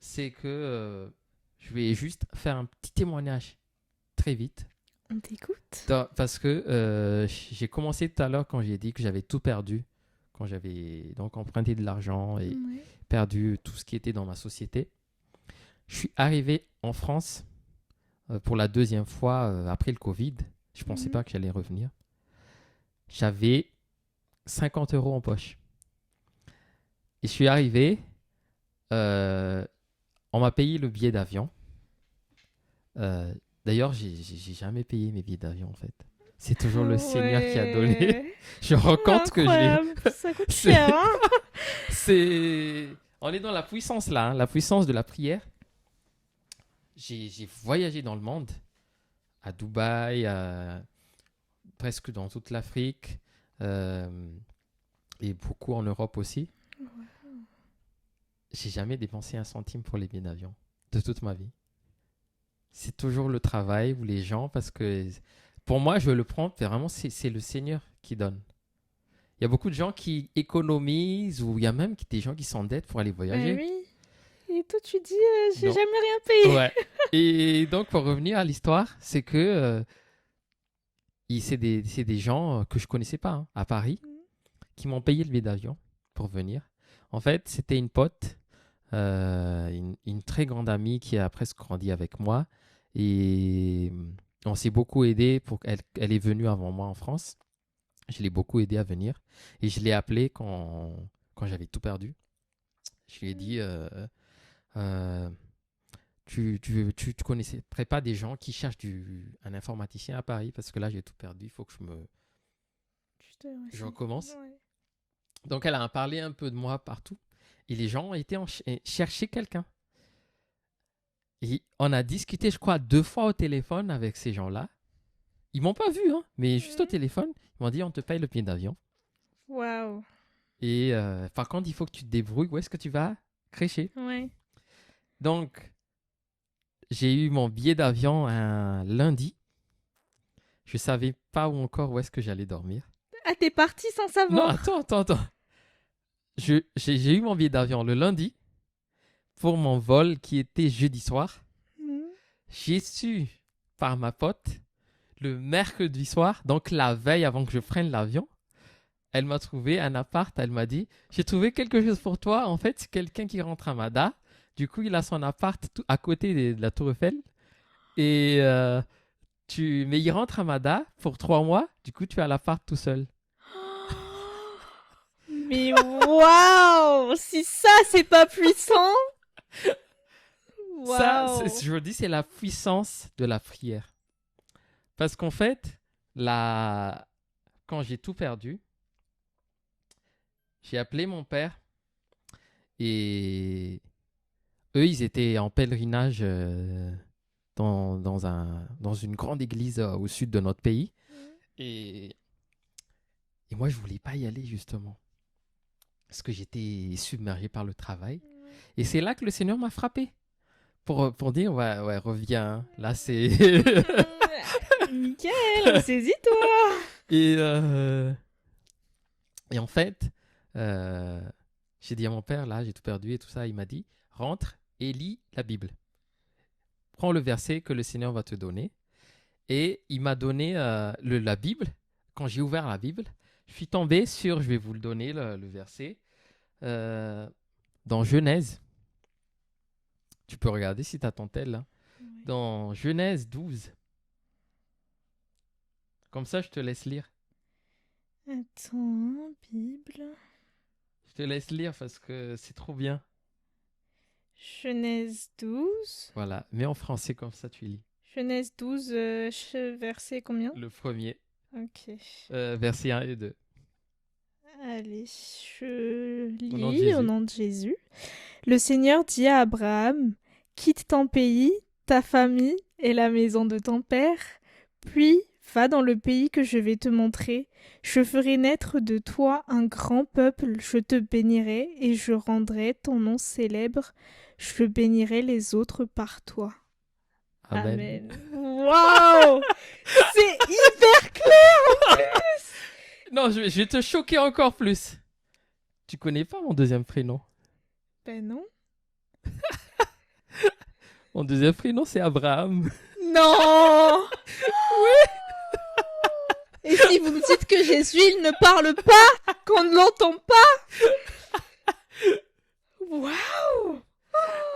c'est que je vais juste faire un petit témoignage très vite. On t'écoute. Parce que j'ai commencé tout à l'heure quand j'ai dit que j'avais tout perdu, quand j'avais donc emprunté de l'argent et Ouais. perdu tout ce qui était dans ma société. Je suis arrivé en France pour la deuxième fois après le Covid. Je ne pensais Mhm. pas que j'allais revenir. J'avais 50 € en poche. Et je suis arrivé, on m'a payé le billet d'avion. D'ailleurs, j'ai jamais payé mes billets d'avion en fait. C'est toujours le Seigneur qui a donné. Ouais. Je rends compte que Incroyable. Ça coûte C'est- cher, hein. on est dans la puissance là, hein, la puissance de la prière. J'ai voyagé dans le monde, à Dubaï, presque dans toute l'Afrique et beaucoup en Europe aussi. J'ai jamais dépensé un centime pour les billets d'avion de toute ma vie. C'est toujours le travail ou les gens parce que pour moi, je veux le prendre, mais vraiment, c'est le Seigneur qui donne. Il y a beaucoup de gens qui économisent ou il y a même des gens qui s'endettent pour aller voyager. Ben oui. Et toi, tu dis, j'ai Non. jamais rien payé. Ouais. Et donc, pour revenir à l'histoire, c'est que c'est des gens que je connaissais pas hein, à Paris qui m'ont payé le billet d'avion pour venir. En fait, c'était une pote, une très grande amie qui a presque grandi avec moi. Et on s'est beaucoup aidé pour qu'elle elle est venue avant moi en France. Je l'ai beaucoup aidé à venir. Et je l'ai appelé quand j'avais tout perdu. Je lui ai dit, euh, tu connaissais pas des gens qui cherchent un informaticien à Paris parce que là, j'ai tout perdu. Il faut que je recommence. Ouais. Donc, elle a parlé un peu de moi partout. Et les gens étaient chercher quelqu'un. Et on a discuté, je crois, 2 fois au téléphone avec ces gens-là. Ils m'ont pas vu, hein, mais juste au téléphone. Ils m'ont dit, on te paye le billet d'avion. Waouh. Et par contre, il faut que tu te débrouilles. Où est-ce que tu vas crécher? Ouais. Donc, j'ai eu mon billet d'avion un lundi. Je savais pas où est-ce que j'allais dormir. Ah, t'es parti sans Non, savoir. attends. J'ai eu mon billet d'avion le lundi pour mon vol qui était jeudi soir. Mhm. J'ai su par ma pote le mercredi soir, donc la veille avant que je prenne l'avion. Elle m'a trouvé un appart. Elle m'a dit, j'ai trouvé quelque chose pour toi. En fait, c'est quelqu'un qui rentre à Mada. Du coup, il a son appart à côté de la Tour Eiffel. Et mais il rentre à Mada pour 3 mois. Du coup, tu as l'appart tout seul. Mais waouh. Si ça, c'est pas puissant. Ça, Waouh. je vous dis, c'est la puissance de la prière. Parce qu'en fait, quand j'ai tout perdu, j'ai appelé mon père et eux, ils étaient en pèlerinage dans une grande église au sud de notre pays. Et moi, je voulais pas y aller justement. Parce que j'étais submergé par le travail. Et c'est là que le Seigneur m'a frappé. Pour dire, ouais, reviens. Là, c'est... Nickel, saisis-toi. Et en fait, j'ai dit à mon père, là, j'ai tout perdu et tout ça. Il m'a dit, rentre et lis la Bible. Prends le verset que le Seigneur va te donner. Et il m'a donné la Bible. Quand j'ai ouvert la Bible, je suis tombé sur, je vais vous le donner, le verset, dans Genèse. Tu peux regarder si tu as ton tel. Hein. Ouais. Dans Genèse 12. Comme ça, je te laisse lire. Attends, Bible. Je te laisse lire parce que c'est trop bien. Genèse 12. Voilà, mais en français comme ça, tu lis. Genèse 12, verset combien? Le premier, Ok. verset 1 et 2. Allez, je Au nom de lis au Jésus. nom de Jésus. Le Seigneur dit à Abraham, quitte ton pays, ta famille et la maison de ton père, puis va dans le pays que je vais te montrer. Je ferai naître de toi un grand peuple, je te bénirai et je rendrai ton nom célèbre. Je bénirai les autres par toi. Amen. Waouh! C'est hyper clair! Non, je vais te choquer encore plus. Tu connais pas mon deuxième prénom? Ben non. Mon deuxième prénom, c'est Abraham. Non! Et si vous me dites que Jésus, il ne parle pas, qu'on ne l'entend pas? Waouh!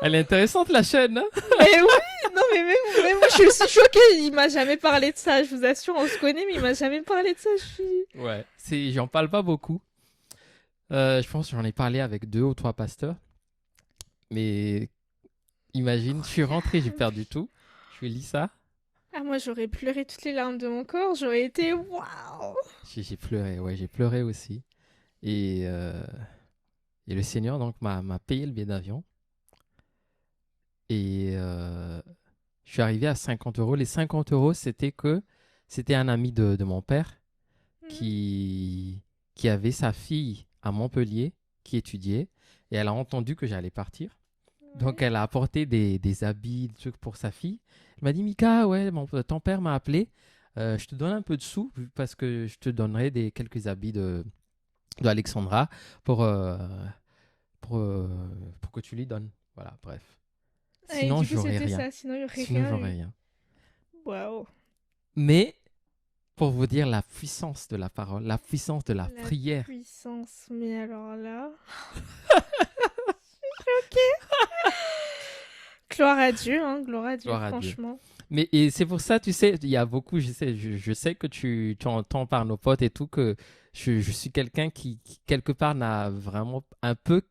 Elle est intéressante, la chaîne. Hein. Mais oui! Non, mais même moi, je suis choquée. Il m'a jamais parlé de ça. Je vous assure, on se connaît, mais il m'a jamais parlé de ça. Ouais, j'en parle pas beaucoup. Je pense que j'en ai parlé avec 2 ou 3 pasteurs. Mais imagine, je suis rentré, j'ai perdu tout. Je lis ça. Ah, moi, j'aurais pleuré toutes les larmes de mon corps. J'aurais été waouh! J'ai pleuré, ouais, j'ai pleuré aussi. Et le Seigneur donc m'a payé le billet d'avion. Et je suis arrivé à 50 euros. Les 50 euros, c'était un ami de mon père qui avait sa fille à Montpellier, qui étudiait. Et elle a entendu que j'allais partir. Donc, elle a apporté des habits, des trucs pour sa fille. Elle m'a dit, Mika, ouais, ton père m'a appelé. Je te donne un peu de sous parce que je te donnerai quelques habits de Alexandra pour que tu lui donnes. Voilà, bref. Et Sinon, du coup, j'aurais c'était rien. ça. Sinon, il n'y aurait Sinon, rien j'aurais eu. rien. Waouh. Mais, pour vous dire la puissance de la parole, la puissance de la prière. Puissance. Mais alors là. Gloire à Dieu, hein. Gloire à Dieu, Gloire à Dieu. franchement. Mais et c'est pour ça, tu sais, il y a beaucoup, je sais que tu entends par nos potes et tout que je suis quelqu'un qui, quelque part, n'a vraiment un peu,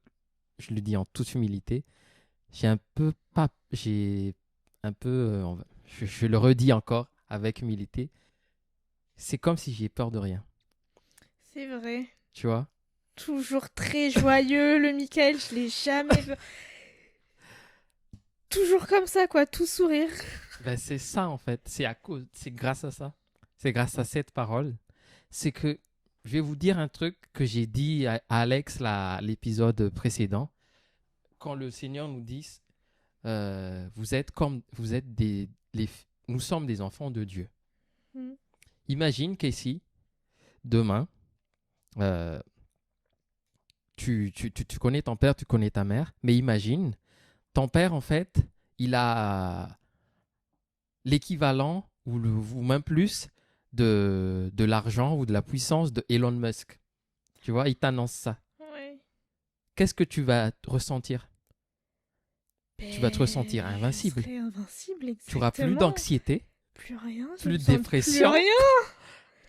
je le dis en toute humilité, j'ai un peu, je le redis encore avec humilité, c'est comme si j'ai peur de rien, C'est vrai. tu vois? Toujours très joyeux, le Michael, je l'ai jamais vu. Toujours comme ça, quoi, tout sourire. Ben, c'est ça en fait, c'est grâce à ça, c'est grâce à cette parole, c'est que je vais vous dire un truc que j'ai dit à Alex l'épisode précédent, quand le Seigneur nous dit, nous sommes des enfants de Dieu. Mm. Imagine qu'ici, demain, tu connais ton père, tu connais ta mère, mais imagine, ton père en fait, il a l'équivalent ou même plus de l'argent ou de la puissance de Elon Musk. Tu vois, il t'annonce ça. Ouais. Qu'est-ce que tu vas ressentir? Tu vas te ressentir Ben, invincible. Je serai invincible, Tu n'auras plus exactement. d'anxiété, Plus rien. j'ai plus de besoin dépression. Plus rien.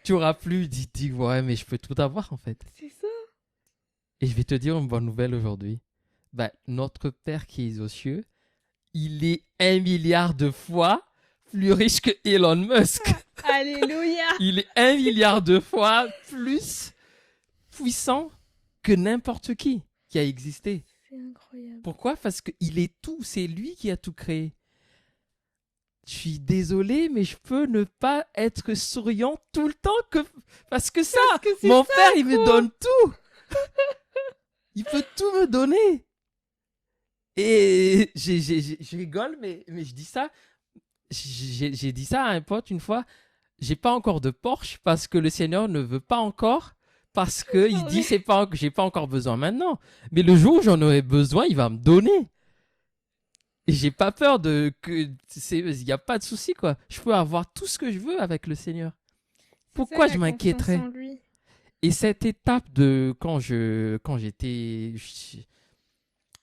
Tu n'auras plus dit ouais, mais je peux tout avoir en fait. C'est ça. Et je vais te dire une bonne nouvelle aujourd'hui. Ben, notre Père qui est aux cieux, il est 1 milliard de fois plus riche que Elon Musk. Alléluia. Il est 1 milliard de fois plus puissant que n'importe qui a existé. C'est incroyable. Pourquoi? Parce qu'il est tout, c'est lui qui a tout créé. Je suis désolé, mais je peux ne pas être souriant tout le temps parce que ça, Parce que c'est mon ça, père, il me quoi. donne tout. Il peut tout me donner. Et je rigole, mais je dis ça. J'ai dit ça à un pote une fois. J'ai pas encore de Porsche parce que le Seigneur ne veut pas encore. Parce qu'il dit que j'ai pas encore besoin maintenant. Mais le jour où j'en aurai besoin, il va me donner. Et j'ai pas peur il n'y a pas de souci, quoi. Je peux avoir tout ce que je veux avec le Seigneur. Pourquoi ça, je la m'inquiéterais? confiance en lui. Et cette étape de quand j'étais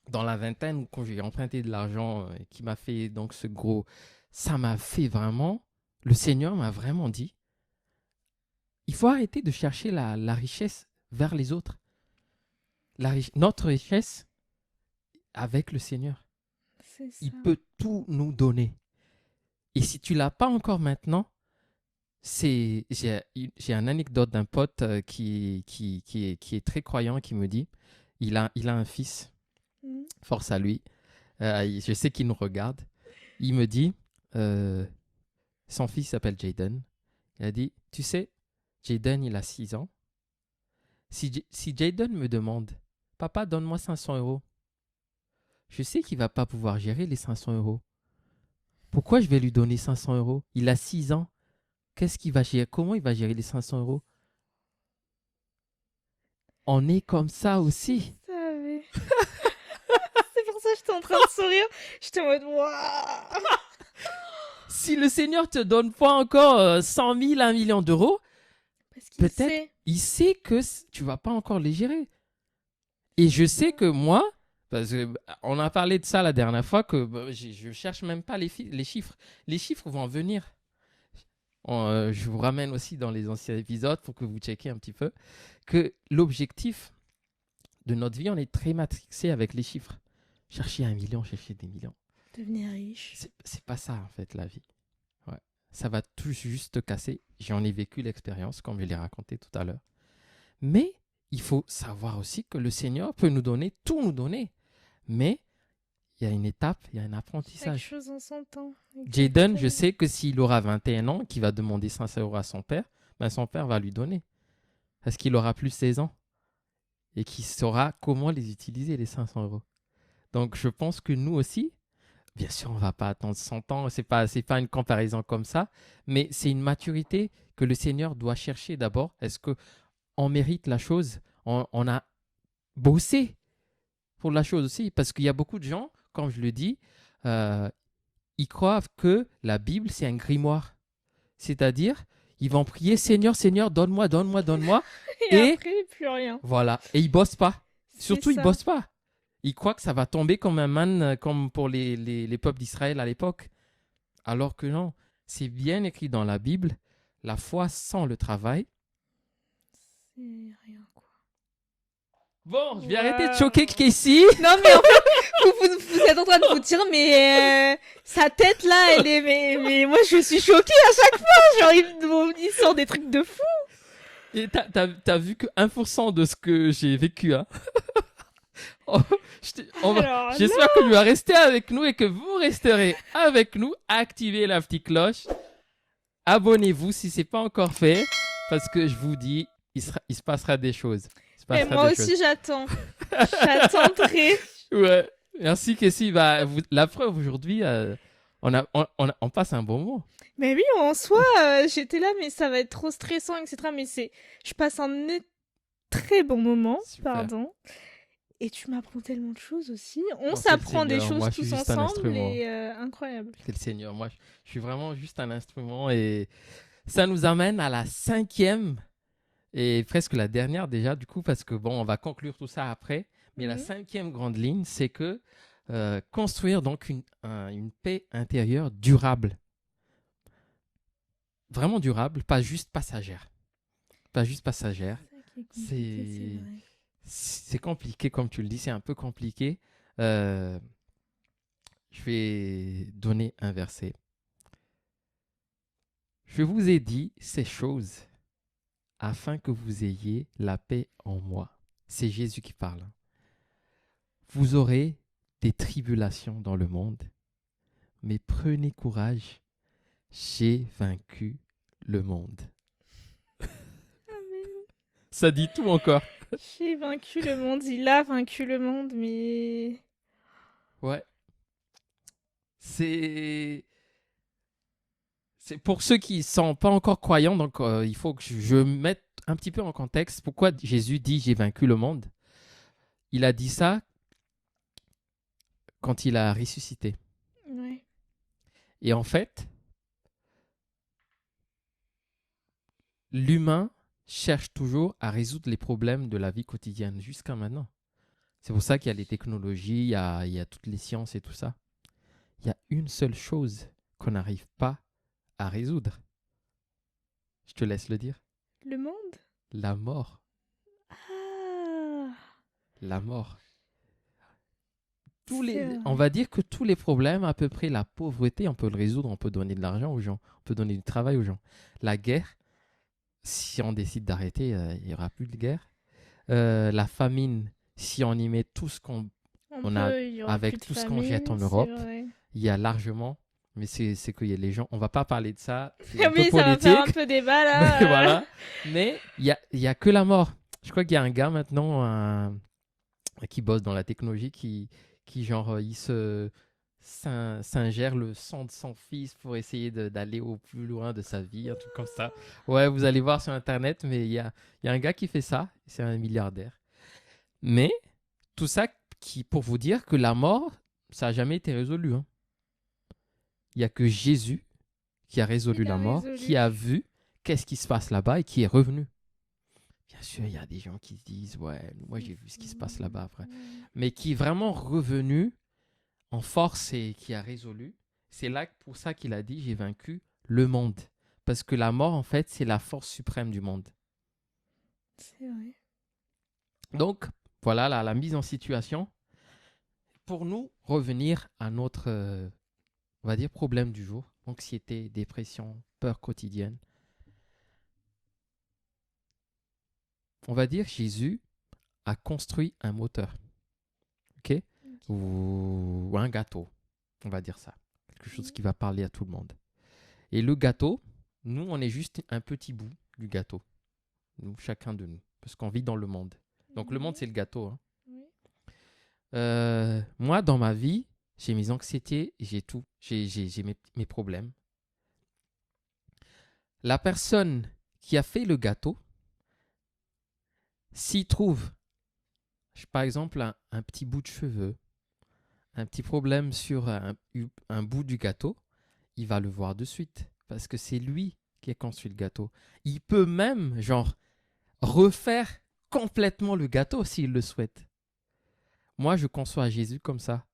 dans la vingtaine, ou quand j'ai emprunté de l'argent qui m'a fait donc ce gros, ça m'a fait vraiment, le Seigneur m'a vraiment dit, il faut arrêter de chercher la richesse vers les autres. Notre richesse avec le Seigneur. C'est ça. Il peut tout nous donner. Et si tu l'as pas encore maintenant, j'ai une anecdote d'un pote qui est très croyant, qui me dit, il a un fils, force à lui, je sais qu'il nous regarde, il me dit, son fils s'appelle Jaden, il a dit, tu sais, Jaden il a 6 ans, si Jaden me demande, papa donne-moi 500 €, je sais qu'il va pas pouvoir gérer les 500 €. Pourquoi je vais lui donner 500 €? Il a 6 ans. Qu'est-ce qu'il va gérer? Comment il va gérer les 500 €? On est comme ça aussi. Je savais. C'est pour ça que j'étais en train de sourire. J'étais en mode waouh. Si le Seigneur te donne pas encore 100 000, 1 million d'euros, Parce qu'il peut-être sait. il sait que tu vas pas encore les gérer. Et je sais que moi, parce qu'on a parlé de ça la dernière fois, que je cherche même pas les chiffres. Les chiffres vont venir. Je vous ramène aussi dans les anciens épisodes pour que vous checkiez un petit peu que l'objectif de notre vie, on est très matrixé avec les chiffres. Chercher 1 million, chercher des millions. Devenir riche. C'est pas ça en fait la vie. Ouais. Ça va tout juste te casser. J'en ai vécu l'expérience comme je l'ai raconté tout à l'heure. Mais il faut savoir aussi que le Seigneur peut nous donner, tout nous donner. Mais il y a une étape, il y a un apprentissage. Chaque chose en son temps. Jaden, je sais que s'il aura 21 ans, qu'il va demander 500 € à son père, ben son père va lui donner. Parce qu'il aura plus 16 ans. Et qu'il saura comment les utiliser, les 500 €. Donc je pense que nous aussi, bien sûr, on ne va pas attendre 100 ans, c'est pas une comparaison comme ça, mais c'est une maturité que le Seigneur doit chercher d'abord. Est-ce qu'on mérite la chose? On a bossé pour la chose aussi, parce qu'il y a beaucoup de gens, comme je le dis, ils croient que la Bible, c'est un grimoire. C'est-à-dire, ils vont prier, Seigneur, Seigneur, donne-moi, donne-moi, donne-moi. Et Et après, plus rien. voilà. Et ils bossent pas. Surtout, ils ça. bossent pas. Ils croient que ça va tomber comme un man, comme pour les peuples d'Israël à l'époque. Alors que non, c'est bien écrit dans la Bible, la foi sans le travail. C'est rien, quoi. Bon, je vais Wow. arrêter de choquer Casey. Non, mais en fait, vous êtes en train de vous dire, mais sa tête là, elle est. Mais moi, je suis choquée à chaque fois. Genre, il sort des trucs de fou. Et t'as vu que 1% de ce que j'ai vécu, hein. Oh, Alors, j'espère que tu vas rester avec nous et que vous resterez avec nous. Activez la petite cloche. Abonnez-vous si ce n'est pas encore fait. Parce que je vous dis, il se passera des choses. Et moi aussi, j'attends. J'attendrai. Ouais. Merci, Casey. Bah, la preuve, aujourd'hui, on passe un bon moment. Mais oui, en soi, j'étais là, mais ça va être trop stressant, etc. Mais je passe un très bon moment. Super. Pardon. Et tu m'apprends tellement de choses aussi. On Non, c'est s'apprend le des Seigneur. choses Moi, je suis tous juste un ensemble instrument. et incroyable. C'est le Seigneur. Moi, je suis vraiment juste un instrument. Et ça nous amène à la 5e et presque la dernière déjà, du coup, parce que bon, on va conclure tout ça après. Mais la 5e grande ligne, c'est que construire donc une paix intérieure durable. Vraiment durable, pas juste passagère. Pas juste passagère. C'est compliqué, comme tu le dis, c'est un peu compliqué. Je vais donner un verset. Je vous ai dit ces choses afin que vous ayez la paix en moi. C'est Jésus qui parle. Vous aurez des tribulations dans le monde, mais prenez courage, j'ai vaincu le monde. Amen. Ça dit tout encore. J'ai vaincu le monde, il a vaincu le monde, mais... Ouais. C'est pour ceux qui ne sont pas encore croyants, donc il faut que je mette un petit peu en contexte. Pourquoi Jésus dit « j'ai vaincu le monde ». Il a dit ça quand il a ressuscité. Ouais. Et en fait, l'humain cherche toujours à résoudre les problèmes de la vie quotidienne jusqu'à maintenant. C'est pour ça qu'il y a les technologies, il y a toutes les sciences et tout ça. Il y a une seule chose qu'on n'arrive pas à résoudre. Je te laisse le dire. Le monde? La mort. Ah. La mort. On va dire que tous les problèmes, à peu près la pauvreté, on peut le résoudre, on peut donner de l'argent aux gens, on peut donner du travail aux gens. La guerre, si on décide d'arrêter, il n'y aura plus de guerre. La famine, si on y met tout ce qu'on a, avec tout ce qu'on jette en Europe, il y a largement, mais c'est qu'il y a les gens, on va pas parler de ça, c'est un peu ça politique. va faire un peu débat là. Mais voilà. Mais il y a que la mort. Je crois qu'il y a un gars maintenant qui bosse dans la technologie qui genre, il s'ingère le sang de son fils pour essayer d'aller au plus loin de sa vie, un truc comme ça. Ouais, vous allez voir sur Internet, mais il y a un gars qui fait ça, c'est un milliardaire. Mais tout ça pour vous dire que la mort, ça n'a jamais été résolu. Hein. Il n'y a que Jésus qui a résolu la mort, qui a vu qu'est-ce qui se passe là-bas et qui est revenu. Bien sûr, il y a des gens qui se disent « Ouais, moi j'ai vu ce qui se passe là-bas après. » Mais qui est vraiment revenu en force et qui a résolu. C'est là pour ça qu'il a dit « J'ai vaincu le monde. » Parce que la mort, en fait, c'est la force suprême du monde. C'est vrai. Donc, voilà la mise en situation. Pour nous, revenir à notre, on va dire, problème du jour. Anxiété, dépression, peur quotidienne. On va dire Jésus a construit un moteur, ok, ou un gâteau, on va dire ça, quelque chose qui va parler à tout le monde. Et le gâteau, nous, on est juste un petit bout du gâteau, nous, chacun de nous, parce qu'on vit dans le monde. Donc le monde, c'est le gâteau. Hein. Oui. Moi, dans ma vie, j'ai mes anxiétés, j'ai tout, j'ai mes problèmes. La personne qui a fait le gâteau, s'il trouve, par exemple, un petit bout de cheveux, un petit problème sur un bout du gâteau, il va le voir de suite parce que c'est lui qui a construit le gâteau. Il peut même, genre, refaire complètement le gâteau s'il le souhaite. Moi, je conçois Jésus comme ça.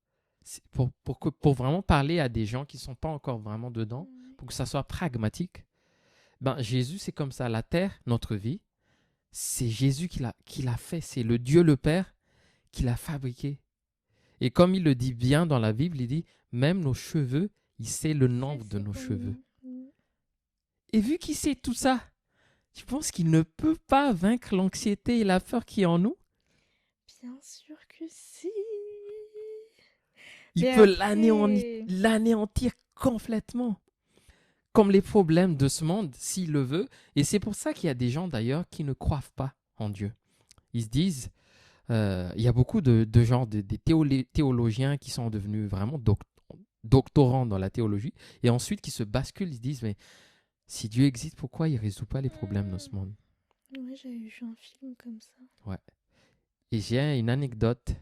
C'est pour vraiment parler à des gens qui ne sont pas encore vraiment dedans, pour que ça soit pragmatique. Ben, Jésus, c'est comme ça. La terre, notre vie, c'est Jésus qui l'a fait. C'est le Dieu le Père qui l'a fabriqué. Et comme il le dit bien dans la Bible, il dit, même nos cheveux, il sait le nombre de nos cheveux. Et vu qu'il sait tout ça, tu penses qu'il ne peut pas vaincre l'anxiété et la peur qui est en nous? Bien sûr que si. Il Mais peut après- l'anéantir complètement. Comme les problèmes de ce monde, s'il le veut. Et c'est pour ça qu'il y a des gens d'ailleurs qui ne croient pas en Dieu. Ils se disent, il y a beaucoup de gens, des théologiens qui sont devenus vraiment doctorants dans la théologie. Et ensuite qui se basculent, ils se disent, mais si Dieu existe, pourquoi il ne résout pas les problèmes de ce monde? Ouais, j'avais vu un film comme ça. Et j'ai une anecdote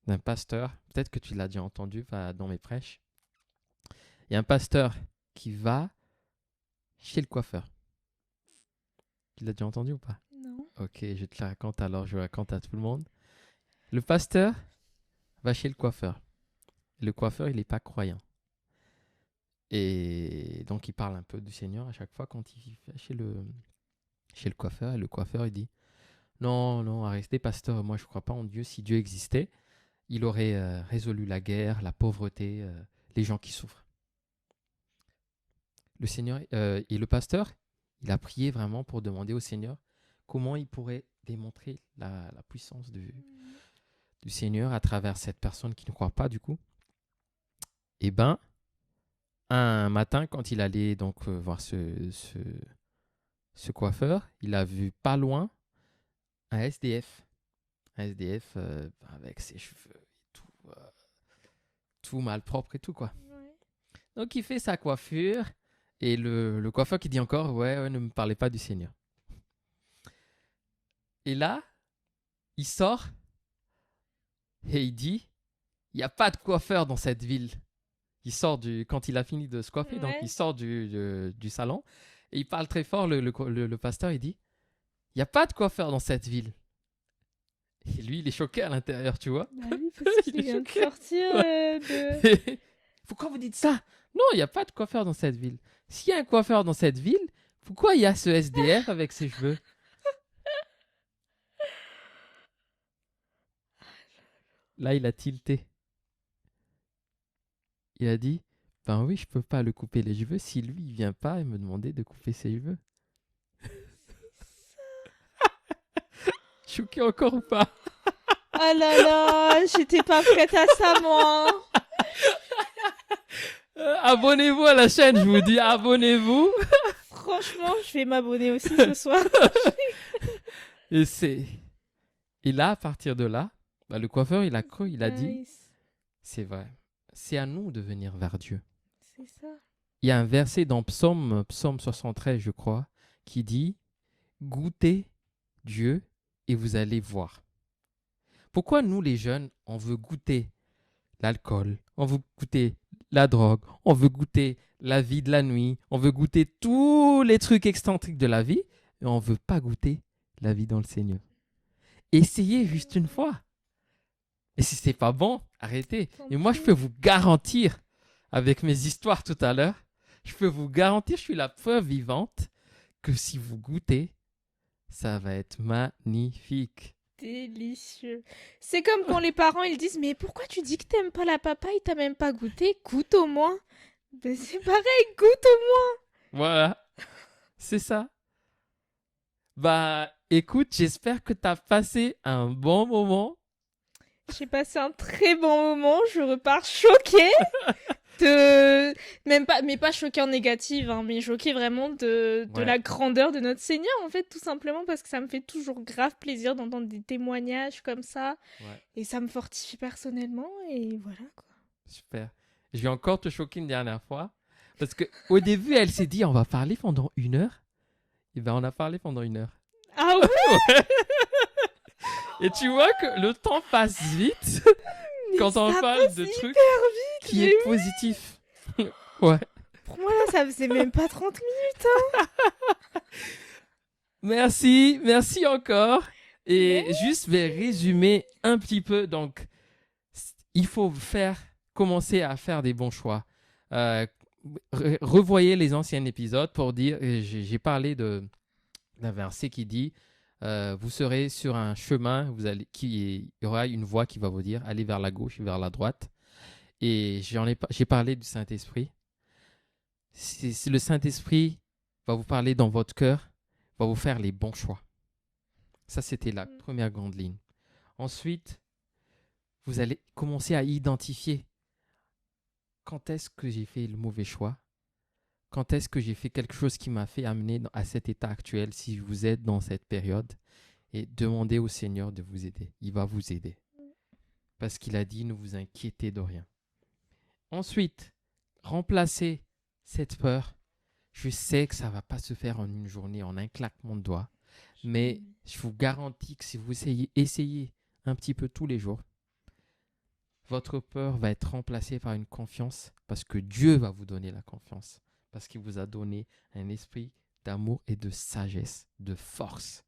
d'un pasteur, peut-être que tu l'as déjà entendu dans mes prêches. Il y a un pasteur qui va chez le coiffeur. Tu l'as déjà entendu ou pas? Non. Ok, je te la raconte alors, je raconte à tout le monde. Le pasteur va chez le coiffeur. Le coiffeur, il n'est pas croyant. Et donc, il parle un peu du Seigneur à chaque fois quand il va chez le coiffeur. Et le coiffeur, il dit, non, arrêtez, pasteur, moi, je ne crois pas en Dieu. Si Dieu existait, il aurait résolu la guerre, la pauvreté, les gens qui souffrent. Le Seigneur et le pasteur, il a prié vraiment pour demander au Seigneur comment il pourrait démontrer la puissance du Seigneur à travers cette personne qui ne croit pas du coup. Et ben, un matin, quand il allait donc voir ce coiffeur, il a vu pas loin un SDF. Un SDF avec ses cheveux et tout malpropre et tout quoi. Ouais. Donc il fait sa coiffure et le coiffeur qui dit encore ouais, ne me parlez pas du Seigneur. Et là, il sort et il dit il n'y a pas de coiffeur dans cette ville. Il sort quand il a fini de se coiffer, donc Ouais. il sort du salon et il parle très fort, le pasteur, il dit il n'y a pas de coiffeur dans cette ville. Et lui, il est choqué à l'intérieur, tu vois. Bah oui, parce qu'il Il est vient de choqué. sortir de... Pourquoi vous dites ça? Non, il n'y a pas de coiffeur dans cette ville. S'il y a un coiffeur dans cette ville, pourquoi il y a ce SDF avec ses cheveux? Là, il a tilté. Il a dit, ben oui, je peux pas le couper les cheveux si lui, il vient pas et me demander de couper ses cheveux. Choqué encore ou pas? Ah là là, j'étais pas prête à ça, moi. Abonnez-vous à la chaîne, je vous dis, abonnez-vous. Franchement, je vais m'abonner aussi ce soir. Et là, à partir de là, bah, le coiffeur, il a cru, il a dit, Nice. c'est vrai, c'est à nous de venir vers Dieu. C'est ça. Il y a un verset dans Psaume 73, je crois, qui dit « Goûtez Dieu et vous allez voir ». Pourquoi nous, les jeunes, on veut goûter l'alcool, on veut goûter la drogue, on veut goûter la vie de la nuit, on veut goûter tous les trucs excentriques de la vie, et on ne veut pas goûter la vie dans le Seigneur. Essayez juste une fois. Et si c'est pas bon, arrêtez. Et moi, je peux vous garantir, avec mes histoires tout à l'heure, je peux vous garantir, je suis la preuve vivante, que si vous goûtez, ça va être magnifique. Délicieux. C'est comme quand les parents ils disent mais pourquoi tu dis que t'aimes pas la papaye, t'as même pas goûté, goûte au moins. Ben c'est pareil, goûte au moins. Voilà, c'est ça. Bah, écoute, j'espère que tu as passé un bon moment. J'ai passé un très bon moment, je repars choquée de même pas mais pas choquée en négative hein, mais choquée vraiment de Ouais. la grandeur de notre Seigneur en fait tout simplement parce que ça me fait toujours grave plaisir d'entendre des témoignages comme ça Ouais. et ça me fortifie personnellement et voilà quoi. Super. Je vais encore te choquer une dernière fois. Parce qu'au début, elle s'est dit, on va parler pendant 1 heure. Et ben, on a parlé pendant 1 heure. Ah ouais. Et tu vois que le temps passe vite. quand on ça parle passe de hyper trucs vite, qui mais est positif. Ouais. pour moi, là, ça faisait même pas 30 minutes. Merci encore. Et juste, je vais résumer un petit peu. Donc, il faut commencer à faire des bons choix. Revoyez les anciens épisodes pour dire, j'ai parlé d'un verset qui dit, vous serez sur un chemin, il y aura une voix qui va vous dire, allez vers la gauche, vers la droite. Et j'ai parlé du Saint-Esprit. Si le Saint-Esprit va vous parler dans votre cœur, va vous faire les bons choix. Ça, c'était la première grande ligne. Ensuite, vous allez commencer à identifier quand est-ce que j'ai fait le mauvais choix, quand est-ce que j'ai fait quelque chose qui m'a fait amener à cet état actuel, si vous êtes dans cette période, et demandez au Seigneur de vous aider. Il va vous aider. Parce qu'il a dit, ne vous inquiétez de rien. Ensuite, remplacez cette peur. Je sais que ça ne va pas se faire en une journée, en un claquement de doigts, mais je vous garantis que si vous essayez un petit peu tous les jours, votre peur va être remplacée par une confiance parce que Dieu va vous donner la confiance, parce qu'il vous a donné un esprit d'amour et de sagesse, de force.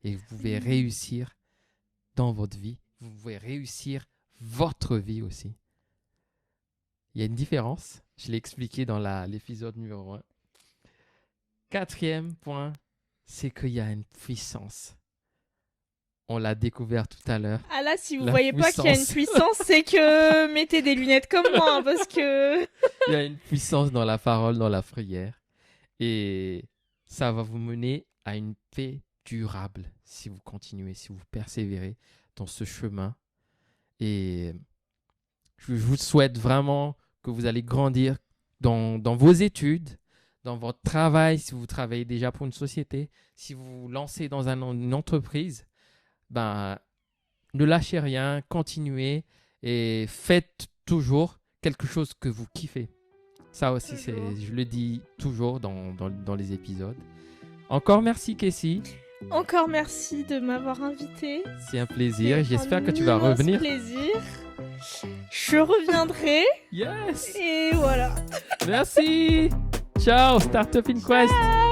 Et vous pouvez réussir dans votre vie, vous pouvez réussir votre vie aussi. Il y a une différence, je l'ai expliqué dans l'épisode numéro 1. Quatrième point, c'est qu'il y a une puissance. On l'a découvert tout à l'heure. Ah là, si vous La voyez pas qu'il y a une puissance. puissance, c'est que mettez des lunettes comme moi, hein, parce que... Il y a une puissance dans la parole, dans la prière. Et ça va vous mener à une paix durable si vous continuez, si vous persévérez dans ce chemin. Et je vous souhaite vraiment que vous allez grandir dans vos études, dans votre travail, si vous travaillez déjà pour une société, si vous vous lancez dans une entreprise, ben, ne lâchez rien, continuez et faites toujours quelque chose que vous kiffez. Ça aussi, je le dis toujours dans les épisodes. Encore merci, Casey. Encore merci de m'avoir invité. C'est un plaisir. C'est J'espère que tu un vas immense revenir. Plaisir. Je reviendrai. Yes. Et voilà. Merci. Ciao, Startup in Quest. Ciao.